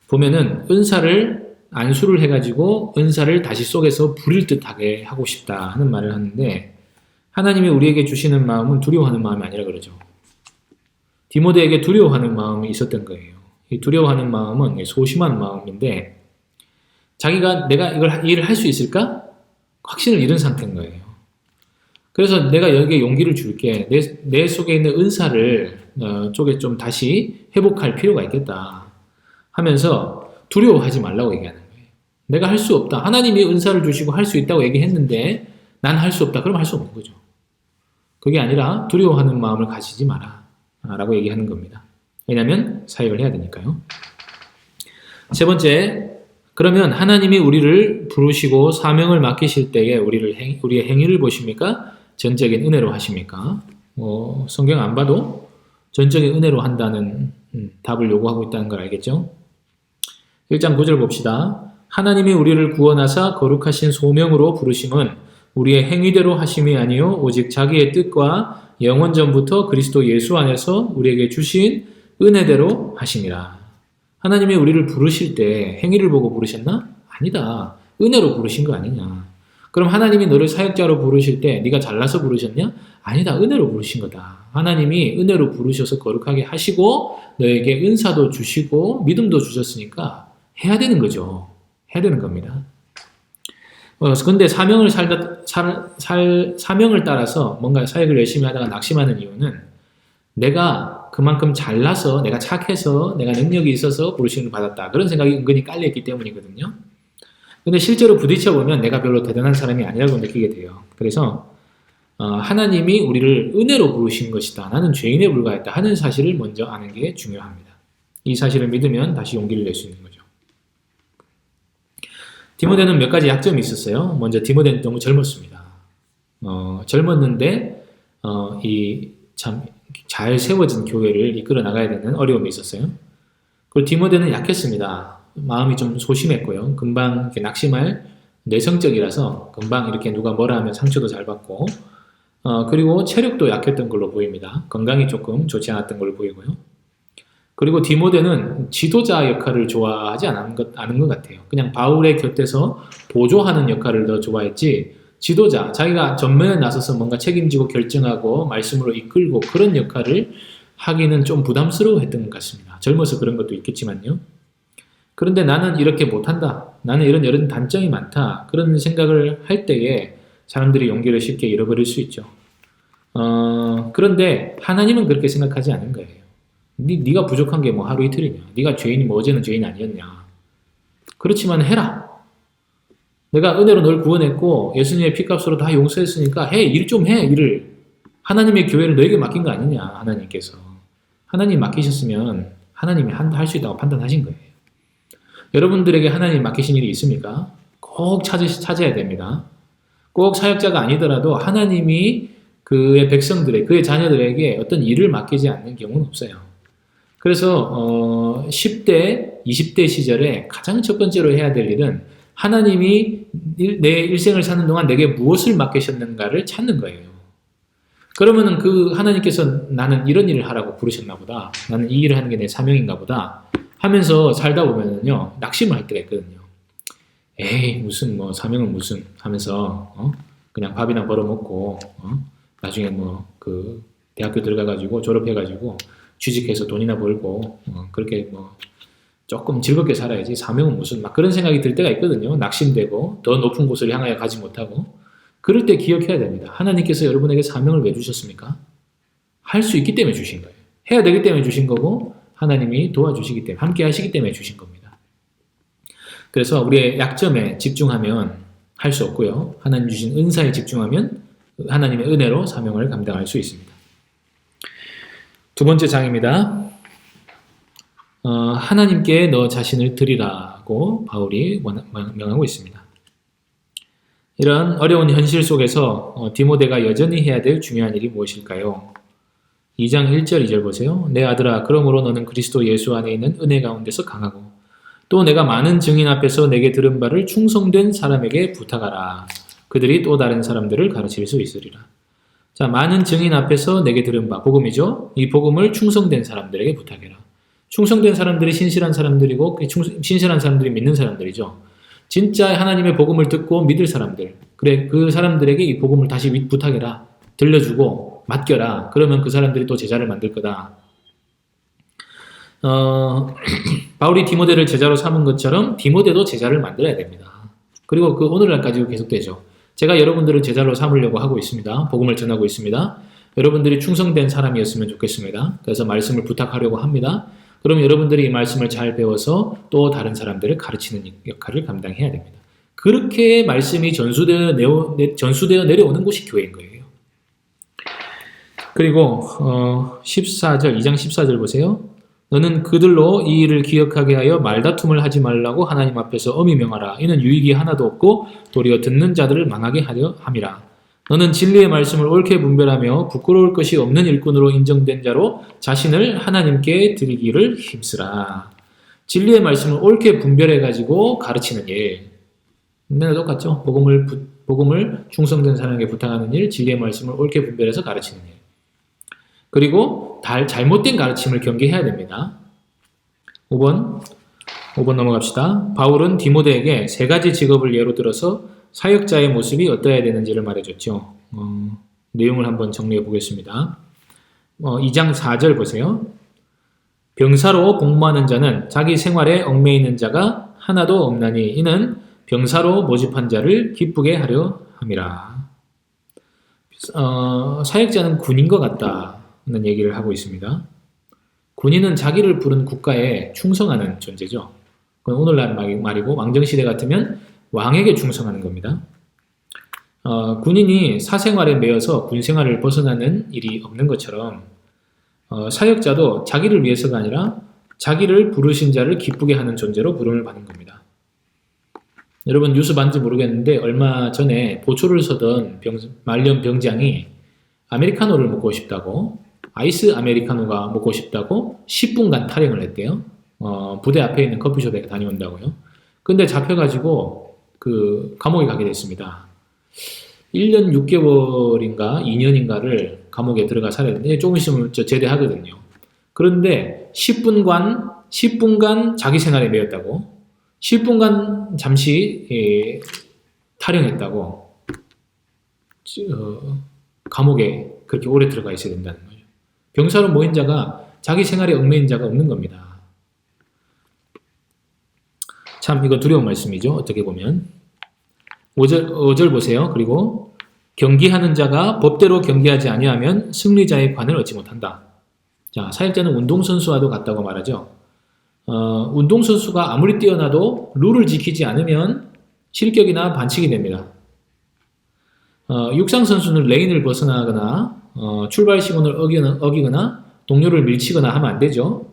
보면은 은사를 안수를 해가지고 은사를 다시 속에서 부릴 듯하게 하고 싶다 하는 말을 하는데 하나님이 우리에게 주시는 마음은 두려워하는 마음이 아니라 그러죠. 디모데에게 두려워하는 마음이 있었던 거예요. 이 두려워하는 마음은 소심한 마음인데 자기가 내가 일을 할 수 있을까? 확신을 잃은 상태인 거예요. 그래서 내가 여기에 용기를 줄게. 내 속에 있는 은사를 쪽에 좀 다시 회복할 필요가 있겠다 하면서 두려워하지 말라고 얘기하는 거예요. 내가 할 수 없다. 하나님이 은사를 주시고 할 수 있다고 얘기했는데 난 할 수 없다. 그럼 할 수 없는 거죠. 그게 아니라 두려워하는 마음을 가지지 마라 라고 얘기하는 겁니다. 왜냐하면 사역을 해야 되니까요. 세 번째, 그러면 하나님이 우리를 부르시고 사명을 맡기실 때에 우리의 행위를 보십니까? 전적인 은혜로 하십니까? 성경 안 봐도 전적인 은혜로 한다는 답을 요구하고 있다는 걸 알겠죠? 1장 9절 봅시다. 하나님이 우리를 구원하사 거룩하신 소명으로 부르심은 우리의 행위대로 하심이 아니요 오직 자기의 뜻과 영원 전부터 그리스도 예수 안에서 우리에게 주신 은혜대로 하심이라. 하나님이 우리를 부르실 때 행위를 보고 부르셨나? 아니다. 은혜로 부르신 거 아니냐. 그럼 하나님이 너를 사역자로 부르실 때 네가 잘나서 부르셨냐? 아니다. 은혜로 부르신 거다. 하나님이 은혜로 부르셔서 거룩하게 하시고 너에게 은사도 주시고 믿음도 주셨으니까 해야 되는 거죠. 해야 되는 겁니다. 근데 사명을 따라서 뭔가 사역을 열심히 하다가 낙심하는 이유는 내가 그만큼 잘나서, 내가 착해서, 내가 능력이 있어서 부르심을 받았다. 그런 생각이 은근히 깔려있기 때문이거든요. 근데 실제로 부딪혀보면 내가 별로 대단한 사람이 아니라고 느끼게 돼요. 그래서 하나님이 우리를 은혜로 부르신 것이다. 나는 죄인에 불과했다 하는 사실을 먼저 아는 게 중요합니다. 이 사실을 믿으면 다시 용기를 낼 수 있는 거죠. 디모데는 몇 가지 약점이 있었어요. 먼저 디모데는 너무 젊었습니다. 젊었는데 참 잘 세워진 교회를 이끌어 나가야 되는 어려움이 있었어요. 그리고 디모데는 약했습니다. 마음이 좀 소심했고요. 금방 이렇게 낙심할 내성적이라서 금방 이렇게 누가 뭐라 하면 상처도 잘 받고 그리고 체력도 약했던 걸로 보입니다. 건강이 조금 좋지 않았던 걸로 보이고요. 그리고 디모데는 지도자 역할을 좋아하지 않은 것 같아요. 그냥 바울의 곁에서 보조하는 역할을 더 좋아했지 지도자, 자기가 전면에 나서서 뭔가 책임지고 결정하고 말씀으로 이끌고 그런 역할을 하기는 좀 부담스러워했던 것 같습니다. 젊어서 그런 것도 있겠지만요. 그런데 나는 이렇게 못한다. 나는 이런 단점이 많다. 그런 생각을 할 때에 사람들이 용기를 쉽게 잃어버릴 수 있죠. 그런데 하나님은 그렇게 생각하지 않은 거예요. 네가 부족한 게 뭐 하루 이틀이냐. 네가 죄인이 뭐 어제는 죄인 아니었냐. 그렇지만 해라. 내가 은혜로 널 구원했고 예수님의 피값으로 다 용서했으니까 해. 일 좀 해. 일을. 하나님의 교회를 너에게 맡긴 거 아니냐. 하나님께서. 하나님 맡기셨으면 하나님이 할 수 있다고 판단하신 거예요. 여러분들에게 하나님 맡기신 일이 있습니까? 꼭 찾아야 됩니다. 꼭 사역자가 아니더라도 하나님이 그의 백성들의, 그의 자녀들에게 어떤 일을 맡기지 않는 경우는 없어요. 그래서 10대, 20대 시절에 가장 첫 번째로 해야 될 일은 하나님이 내 일생을 사는 동안 내게 무엇을 맡기셨는가를 찾는 거예요. 그러면은 그 하나님께서 나는 이런 일을 하라고 부르셨나 보다. 나는 이 일을 하는 게 내 사명인가 보다. 하면서 살다 보면은요, 낙심을 할 때가 있거든요. 에이, 무슨 뭐 사명은 무슨 하면서 그냥 밥이나 벌어먹고 나중에 뭐 그 대학교 들어가가지고 졸업해가지고 취직해서 돈이나 벌고 그렇게 뭐 조금 즐겁게 살아야지 사명은 무슨 막 그런 생각이 들 때가 있거든요. 낙심되고 더 높은 곳을 향하여 가지 못하고 그럴 때 기억해야 됩니다. 하나님께서 여러분에게 사명을 왜 주셨습니까? 할 수 있기 때문에 주신 거예요. 해야 되기 때문에 주신 거고 하나님이 도와주시기 때문에 함께 하시기 때문에 주신 겁니다. 그래서 우리의 약점에 집중하면 할 수 없고요. 하나님 주신 은사에 집중하면 하나님의 은혜로 사명을 감당할 수 있습니다. 두 번째 장입니다. 하나님께 너 자신을 드리라고 바울이 명하고 있습니다. 이런 어려운 현실 속에서 디모데가 여전히 해야 될 중요한 일이 무엇일까요? 2장 1절 2절 보세요. 내 아들아 그러므로 너는 그리스도 예수 안에 있는 은혜 가운데서 강하고 또 내가 많은 증인 앞에서 내게 들은 바를 충성된 사람에게 부탁하라. 그들이 또 다른 사람들을 가르칠 수 있으리라. 자, 많은 증인 앞에서 내게 들은 바, 복음이죠. 이 복음을 충성된 사람들에게 부탁해라. 충성된 사람들이 신실한 사람들이고 신실한 사람들이 믿는 사람들이죠. 진짜 하나님의 복음을 듣고 믿을 사람들, 그래 그 사람들에게 이 복음을 다시 부탁해라. 들려주고 맡겨라. 그러면 그 사람들이 또 제자를 만들 거다. 바울이 디모데를 제자로 삼은 것처럼 디모데도 제자를 만들어야 됩니다. 그리고 그 오늘날까지도 계속되죠. 제가 여러분들을 제자로 삼으려고 하고 있습니다. 복음을 전하고 있습니다. 여러분들이 충성된 사람이었으면 좋겠습니다. 그래서 말씀을 부탁하려고 합니다. 그럼 여러분들이 이 말씀을 잘 배워서 또 다른 사람들을 가르치는 역할을 감당해야 됩니다. 그렇게 말씀이 전수되어 내려오는 곳이 교회인 거예요. 그리고 14절, 2장 14절 보세요. 너는 그들로 이 일을 기억하게 하여 말다툼을 하지 말라고 하나님 앞에서 엄히 명하라. 이는 유익이 하나도 없고 도리어 듣는 자들을 망하게 하려 함이라. 너는 진리의 말씀을 옳게 분별하며 부끄러울 것이 없는 일꾼으로 인정된 자로 자신을 하나님께 드리기를 힘쓰라. 진리의 말씀을 옳게 분별해가지고 가르치는 일. 맨날 똑같죠? 복음을 충성된 사람에게 부탁하는 일, 진리의 말씀을 옳게 분별해서 가르치는 일. 그리고 잘못된 가르침을 경계해야 됩니다. 5번 넘어갑시다. 바울은 디모데에게 세 가지 직업을 예로 들어서 사역자의 모습이 어떠해야 되는지를 말해줬죠. 내용을 한번 정리해 보겠습니다. 2장 4절 보세요. 병사로 복무하는 자는 자기 생활에 얽매이는 자가 하나도 없나니 이는 병사로 모집한 자를 기쁘게 하려 함이라. 사역자는 군인과 같다는 얘기를 하고 있습니다. 군인은 자기를 부른 국가에 충성하는 존재죠. 그건 오늘날 말이고 왕정시대 같으면 왕에게 충성하는 겁니다. 군인이 사생활에 매여서 군생활을 벗어나는 일이 없는 것처럼 사역자도 자기를 위해서가 아니라 자기를 부르신 자를 기쁘게 하는 존재로 부름을 받는 겁니다. 여러분 뉴스 봤는지 모르겠는데 얼마 전에 보초를 서던 말년 병장이 아메리카노를 먹고 싶다고 아이스 아메리카노가 먹고 싶다고 10분간 탈영을 했대요. 부대 앞에 있는 커피숍에 다녀온다고요. 근데 잡혀가지고 그 감옥에 가게 됐습니다. 1년 6개월인가 2년인가를 감옥에 들어가 살아야 되는데 조금 있으면 제대하거든요. 그런데 10분간 자기 생활에 매였다고 10분간 잠시 탈영했다고 감옥에 그렇게 오래 들어가 있어야 된다는 거죠. 병사로 모인 자가 자기 생활에 얽매인 자가 없는 겁니다. 참 이거 두려운 말씀이죠. 어떻게 보면 5절 보세요. 그리고 경기하는 자가 법대로 경기하지 아니하면 승리자의 관을 얻지 못한다. 자, 사역자는 운동선수와도 같다고 말하죠. 운동선수가 아무리 뛰어나도 룰을 지키지 않으면 실격이나 반칙이 됩니다. 육상선수는 레인을 벗어나거나 출발 시간을 어기거나 동료를 밀치거나 하면 안 되죠.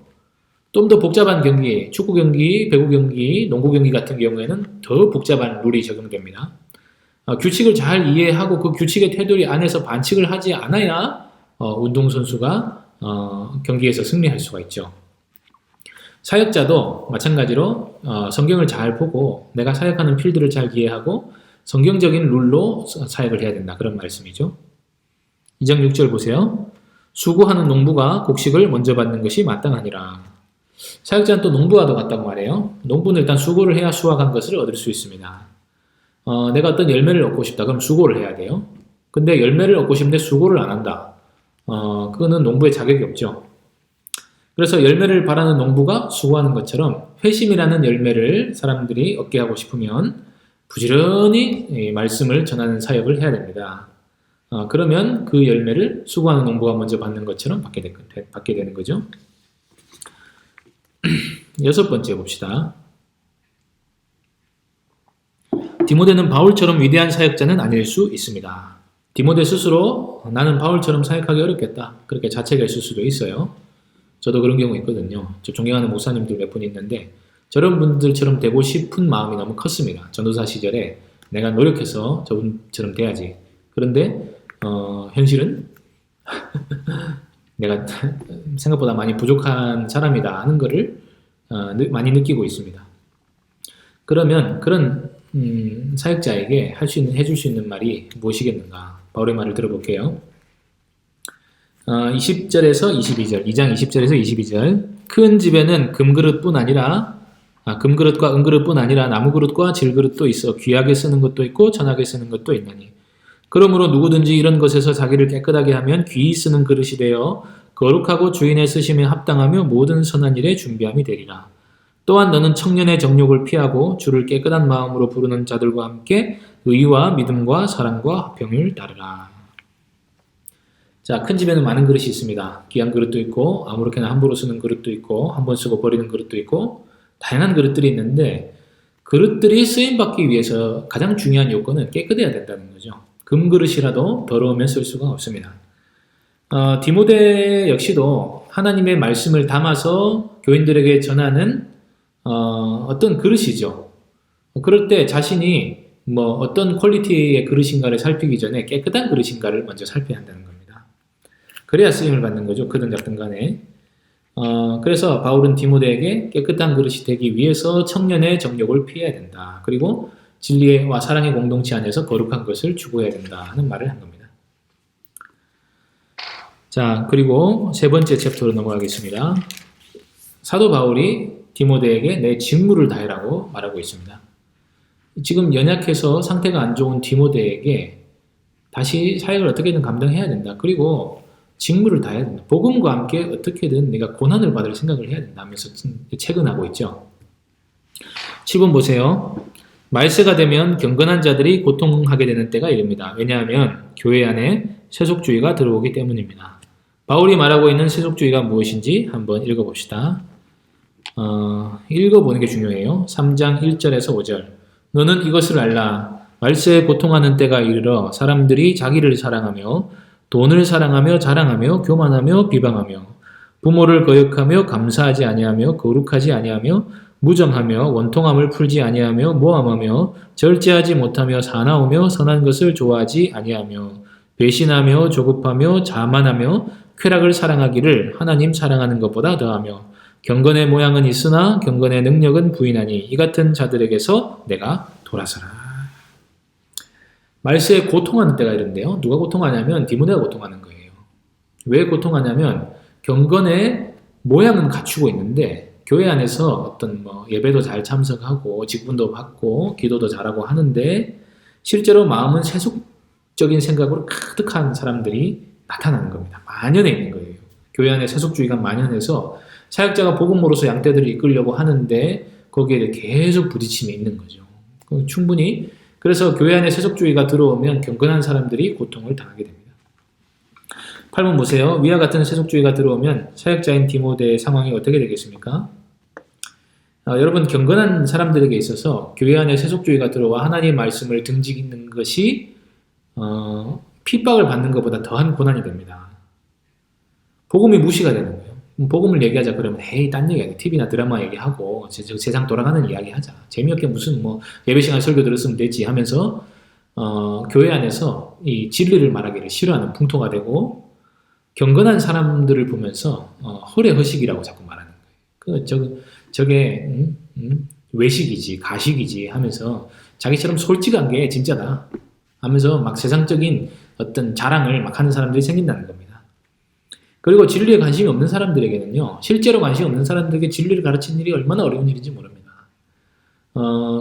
좀 더 복잡한 경기, 축구 경기, 배구 경기, 농구 경기 같은 경우에는 더 복잡한 룰이 적용됩니다. 규칙을 잘 이해하고 그 규칙의 테두리 안에서 반칙을 하지 않아야 운동선수가 경기에서 승리할 수가 있죠. 사역자도 마찬가지로 성경을 잘 보고 내가 사역하는 필드를 잘 이해하고 성경적인 룰로 사역을 해야 된다. 그런 말씀이죠. 2장 6절 보세요. 수고하는 농부가 곡식을 먼저 받는 것이 마땅하니라. 사역자는 또 농부와도 같다고 말해요. 농부는 일단 수고를 해야 수확한 것을 얻을 수 있습니다. 내가 어떤 열매를 얻고 싶다. 그럼 수고를 해야 돼요. 근데 열매를 얻고 싶은데 수고를 안 한다. 그거는 농부의 자격이 없죠. 그래서 열매를 바라는 농부가 수고하는 것처럼 회심이라는 열매를 사람들이 얻게 하고 싶으면 부지런히 말씀을 전하는 사역을 해야 됩니다. 그러면 그 열매를 수고하는 농부가 먼저 받는 것처럼 받게 되는 거죠. 6번째 봅시다. 디모데는 바울처럼 위대한 사역자는 아닐 수 있습니다. 디모데 스스로 나는 바울처럼 사역하기 어렵겠다. 그렇게 자책을 했을 수도 있어요. 저도 그런 경우 있거든요. 저 존경하는 목사님들 몇 분 있는데 저런 분들처럼 되고 싶은 마음이 너무 컸습니다. 전도사 시절에 내가 노력해서 저분처럼 돼야지. 그런데 현실은 내가 생각보다 많이 부족한 사람이다 하는 것을 많이 느끼고 있습니다. 그러면 그런 사역자에게 해줄 수 있는 말이 무엇이겠는가? 바울의 말을 들어볼게요. 20절에서 22절, 2장 20절에서 22절. 큰 집에는 금그릇뿐 아니라 금그릇과 은그릇뿐 아니라 나무그릇과 질그릇도 있어 귀하게 쓰는 것도 있고 천하게 쓰는 것도 있나니 그러므로 누구든지 이런 것에서 자기를 깨끗하게 하면 귀히 쓰는 그릇이 되어 거룩하고 주인의 쓰심에 합당하며 모든 선한 일에 준비함이 되리라. 또한 너는 청년의 정욕을 피하고 주를 깨끗한 마음으로 부르는 자들과 함께 의와 믿음과 사랑과 화평을 따르라. 자, 큰 집에는 많은 그릇이 있습니다. 귀한 그릇도 있고 아무렇게나 함부로 쓰는 그릇도 있고 한 번 쓰고 버리는 그릇도 있고 다양한 그릇들이 있는데 그릇들이 쓰임받기 위해서 가장 중요한 요건은 깨끗해야 된다는 거죠. 금그릇이라도 더러우면 쓸 수가 없습니다. 디모데 역시도 하나님의 말씀을 담아서 교인들에게 전하는 어떤 그릇이죠. 그럴 때 자신이 어떤 퀄리티의 그릇인가를 살피기 전에 깨끗한 그릇인가를 먼저 살펴야 한다는 겁니다. 그래야 쓰임을 받는 거죠. 크든 작든 간에. 그래서 바울은 디모데에게 깨끗한 그릇이 되기 위해서 청년의 정욕을 피해야 된다. 그리고 진리와 사랑의 공동체 안에서 거룩한 것을 추구해야 된다 하는 말을 한 겁니다. 자, 그리고 세 번째 챕터로 넘어가겠습니다. 사도 바울이 디모데에게 내 직무를 다해라고 말하고 있습니다. 지금 연약해서 상태가 안 좋은 디모데에게 다시 사역을 어떻게든 감당해야 된다. 그리고 직무를 다해야 된다. 복음과 함께 어떻게든 내가 고난을 받을 생각을 해야 된다 하면서 체근하고 있죠. 7번 보세요. 말세가 되면 경건한 자들이 고통하게 되는 때가 이릅니다. 왜냐하면 교회 안에 세속주의가 들어오기 때문입니다. 바울이 말하고 있는 세속주의가 무엇인지 한번 읽어봅시다. 읽어보는 게 중요해요. 3장 1절에서 5절. 너는 이것을 알라. 말세에 고통하는 때가 이르러 사람들이 자기를 사랑하며 돈을 사랑하며 자랑하며 교만하며 비방하며 부모를 거역하며 감사하지 아니하며 거룩하지 아니하며 무정하며 원통함을 풀지 아니하며 모함하며 절제하지 못하며 사나우며 선한 것을 좋아하지 아니하며 배신하며 조급하며 자만하며 쾌락을 사랑하기를 하나님 사랑하는 것보다 더하며 경건의 모양은 있으나 경건의 능력은 부인하니 이 같은 자들에게서 내가 돌아서라. 말세에 고통하는 때가 이런데요. 누가 고통하냐면 디모데가 고통하는 거예요. 왜 고통하냐면 경건의 모양은 갖추고 있는데 교회 안에서 어떤 예배도 잘 참석하고 직분도 받고 기도도 잘하고 하는데 실제로 마음은 세속적인 생각으로 가득한 사람들이 나타나는 겁니다. 만연해 있는 거예요. 교회 안에 세속주의가 만연해서 사역자가 복음으로서 양떼들을 이끌려고 하는데 거기에 계속 부딪힘이 있는 거죠. 충분히 그래서 교회 안에 세속주의가 들어오면 경건한 사람들이 고통을 당하게 됩니다. 8번 보세요. 위와 같은 세속주의가 들어오면 사역자인 디모데의 상황이 어떻게 되겠습니까? 여러분 경건한 사람들에게 있어서 교회 안에 세속주의가 들어와 하나님의 말씀을 등지는 것이 핍박을 받는 것보다 더한 고난이 됩니다. 복음이 무시가 되는 거예요. 복음을 얘기하자 그러면 에이 딴 얘기하자. TV나 드라마 얘기하고 세상 돌아가는 이야기 하자. 재미없게 무슨 예배 시간 설교 들었으면 되지 하면서 교회 안에서 이 진리를 말하기를 싫어하는 풍토가 되고 경건한 사람들을 보면서 허례허식이라고 자꾸 말하는 거예요. 저게 외식이지 가식이지 하면서 자기처럼 솔직한 게 진짜다 하면서 막 세상적인 어떤 자랑을 막 하는 사람들이 생긴다는 겁니다. 그리고 진리에 관심이 없는 사람들에게는요, 실제로 관심 없는 사람들에게 진리를 가르치는 일이 얼마나 어려운 일인지 모릅니다.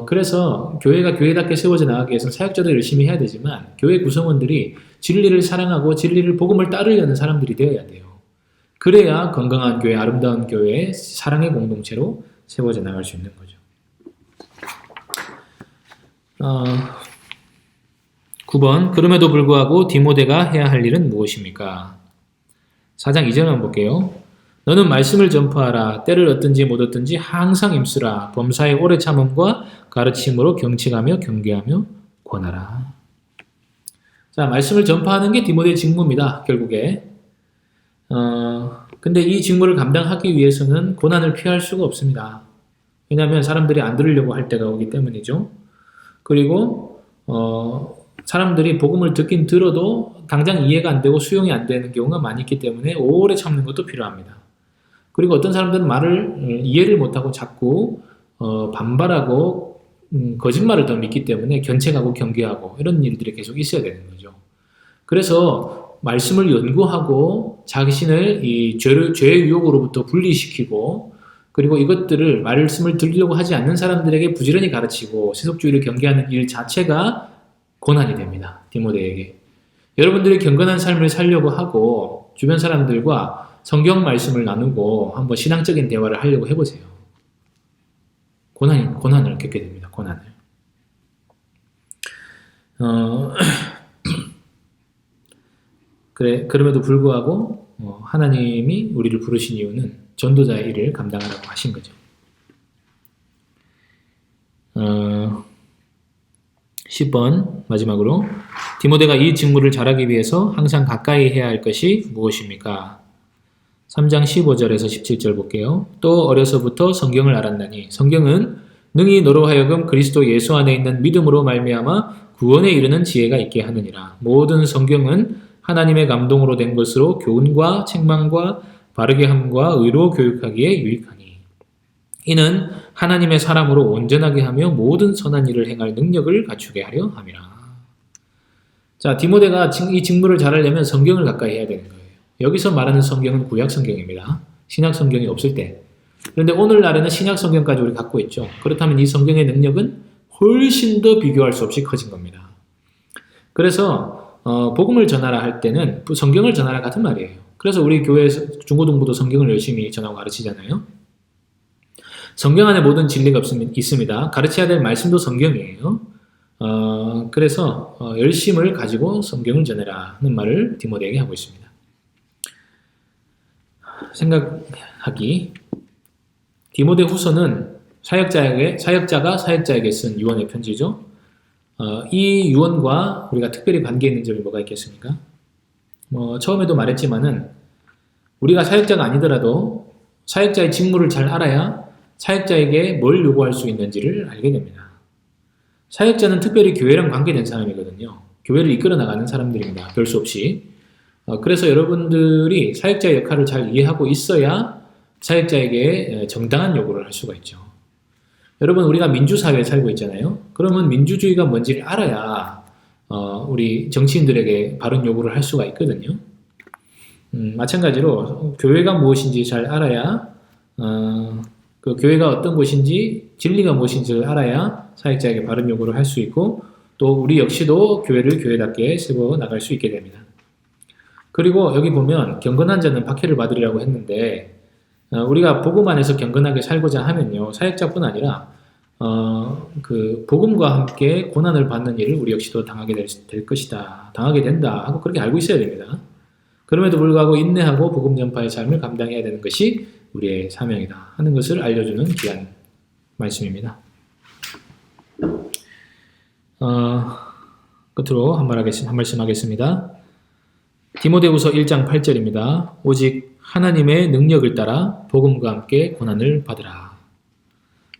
그래서 교회가 교회답게 세워져 나가기 위해서는 사역자도 열심히 해야 되지만 교회 구성원들이 진리를 사랑하고 진리를 복음을 따르려는 사람들이 되어야 돼요. 그래야 건강한 교회, 아름다운 교회, 사랑의 공동체로 세워져 나갈 수 있는 거죠. 9번, 그럼에도 불구하고 디모데가 해야 할 일은 무엇입니까? 4장 2절 한번 볼게요. 너는 말씀을 전파하라. 때를 얻든지 못 얻든지 항상 힘쓰라. 범사의 오래 참음과 가르침으로 경책하며 경계하며 권하라. 자, 말씀을 전파하는 게 디모데의 직무입니다. 결국에. 근데 이 직무를 감당하기 위해서는 고난을 피할 수가 없습니다. 왜냐하면 사람들이 안 들으려고 할 때가 오기 때문이죠. 그리고 사람들이 복음을 듣긴 들어도 당장 이해가 안 되고 수용이 안 되는 경우가 많이 있기 때문에 오래 참는 것도 필요합니다. 그리고 어떤 사람들은 말을 이해를 못하고 자꾸 반발하고 거짓말을 더 믿기 때문에 견책하고 경계하고 이런 일들이 계속 있어야 되는 거죠. 그래서 말씀을 연구하고 자신을 이 죄의 유혹으로부터 분리시키고 그리고 이것들을 말씀을 들으려고 하지 않는 사람들에게 부지런히 가르치고 세속주의를 경계하는 일 자체가 고난이 됩니다. 디모데에게. 여러분들이 경건한 삶을 살려고 하고 주변 사람들과 성경 말씀을 나누고 한번 신앙적인 대화를 하려고 해보세요. 고난을 겪게 됩니다. 고난을. 그럼에도 불구하고 하나님이 우리를 부르신 이유는 전도자의 일을 감당하라고 하신 거죠. 10번 마지막으로 디모데가 이 직무를 잘하기 위해서 항상 가까이 해야 할 것이 무엇입니까? 3장 15절에서 17절 볼게요. 또 어려서부터 성경을 알았나니 성경은 능히 너로 하여금 그리스도 예수 안에 있는 믿음으로 말미암아 구원에 이르는 지혜가 있게 하느니라. 모든 성경은 하나님의 감동으로 된 것으로 교훈과 책망과 바르게 함과 의로 교육하기에 유익하니 이는 하나님의 사람으로 온전하게 하며 모든 선한 일을 행할 능력을 갖추게 하려 함이라. 자, 디모데가 이 직무를 잘하려면 성경을 가까이 해야 되는 거예요. 여기서 말하는 성경은 구약 성경입니다. 신약 성경이 없을 때. 그런데 오늘날에는 신약 성경까지 우리 갖고 있죠. 그렇다면 이 성경의 능력은 훨씬 더 비교할 수 없이 커진 겁니다. 그래서 복음을 전하라 할 때는 성경을 전하라 같은 말이에요. 그래서 우리 교회에서 중고등부도 성경을 열심히 전하고 가르치잖아요. 성경 안에 모든 진리가 있습니다. 가르쳐야 될 말씀도 성경이에요. 그래서 열심을 가지고 성경을 전해라 하는 말을 디모데에게 하고 있습니다. 생각하기. 디모데 후서는 사역자가 사역자에게 쓴 유언의 편지죠. 이 유언과 우리가 특별히 관계 있는 점이 뭐가 있겠습니까? 처음에도 말했지만은 우리가 사역자가 아니더라도 사역자의 직무를 잘 알아야 사역자에게 뭘 요구할 수 있는지를 알게 됩니다. 사역자는 특별히 교회랑 관계된 사람이거든요. 교회를 이끌어 나가는 사람들입니다. 별 수 없이. 그래서 여러분들이 사역자의 역할을 잘 이해하고 있어야 사역자에게 정당한 요구를 할 수가 있죠. 여러분, 우리가 민주사회에 살고 있잖아요. 그러면 민주주의가 뭔지를 알아야 우리 정치인들에게 바른 요구를 할 수가 있거든요. 마찬가지로 교회가 무엇인지 잘 알아야 그 교회가 어떤 곳인지 진리가 무엇인지를 알아야 사역자에게 바른 요구를 할 수 있고 또 우리 역시도 교회를 교회답게 세워 나갈 수 있게 됩니다. 그리고 여기 보면 경건한 자는 박해를 받으리라고 했는데 우리가 복음 안에서 경건하게 살고자 하면요 사역자뿐 아니라 그 복음과 함께 고난을 받는 일을 우리 역시도 당하게 될 것이다, 당하게 된다 하고 그렇게 알고 있어야 됩니다. 그럼에도 불구하고 인내하고 복음 전파의 삶을 감당해야 되는 것이 우리의 사명이다 하는 것을 알려주는 귀한 말씀입니다. 끝으로 한 말씀 하겠습니다. 디모데후서 1장 8절입니다. 오직 하나님의 능력을 따라 복음과 함께 고난을 받으라.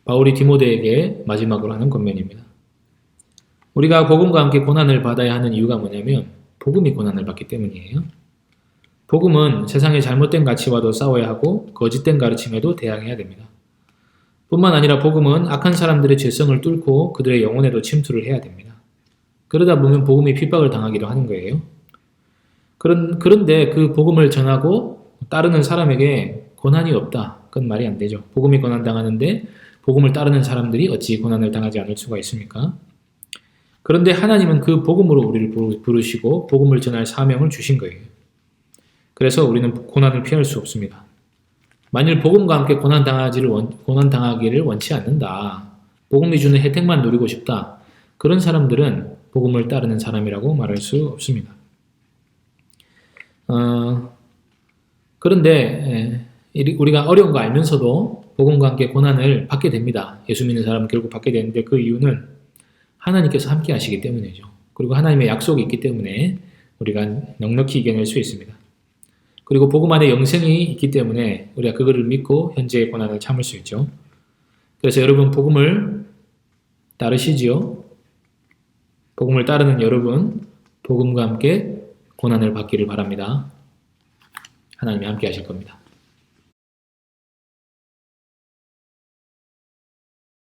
바울이 디모데에게 마지막으로 하는 권면입니다. 우리가 복음과 함께 고난을 받아야 하는 이유가 뭐냐면 복음이 고난을 받기 때문이에요. 복음은 세상의 잘못된 가치와도 싸워야 하고 거짓된 가르침에도 대항해야 됩니다. 뿐만 아니라 복음은 악한 사람들의 죄성을 뚫고 그들의 영혼에도 침투를 해야 됩니다. 그러다 보면 복음이 핍박을 당하기도 하는 거예요. 그런데 그 복음을 전하고 따르는 사람에게 고난이 없다. 그건 말이 안 되죠. 복음이 고난당하는데 복음을 따르는 사람들이 어찌 고난을 당하지 않을 수가 있습니까? 그런데 하나님은 그 복음으로 우리를 부르시고 복음을 전할 사명을 주신 거예요. 그래서 우리는 고난을 피할 수 없습니다. 만일 복음과 함께 고난당하기를 원치 않는다. 복음이 주는 혜택만 누리고 싶다. 그런 사람들은 복음을 따르는 사람이라고 말할 수 없습니다. 그런데 우리가 어려운 거 알면서도 복음과 함께 고난을 받게 됩니다. 예수 믿는 사람은 결국 받게 되는데 그 이유는 하나님께서 함께 하시기 때문이죠. 그리고 하나님의 약속이 있기 때문에 우리가 넉넉히 이겨낼 수 있습니다. 그리고 복음 안에 영생이 있기 때문에 우리가 그거를 믿고 현재의 고난을 참을 수 있죠. 그래서 여러분 복음을 따르시지요? 복음을 따르는 여러분, 복음과 함께 고난을 받기를 바랍니다. 하나님이 함께 하실 겁니다.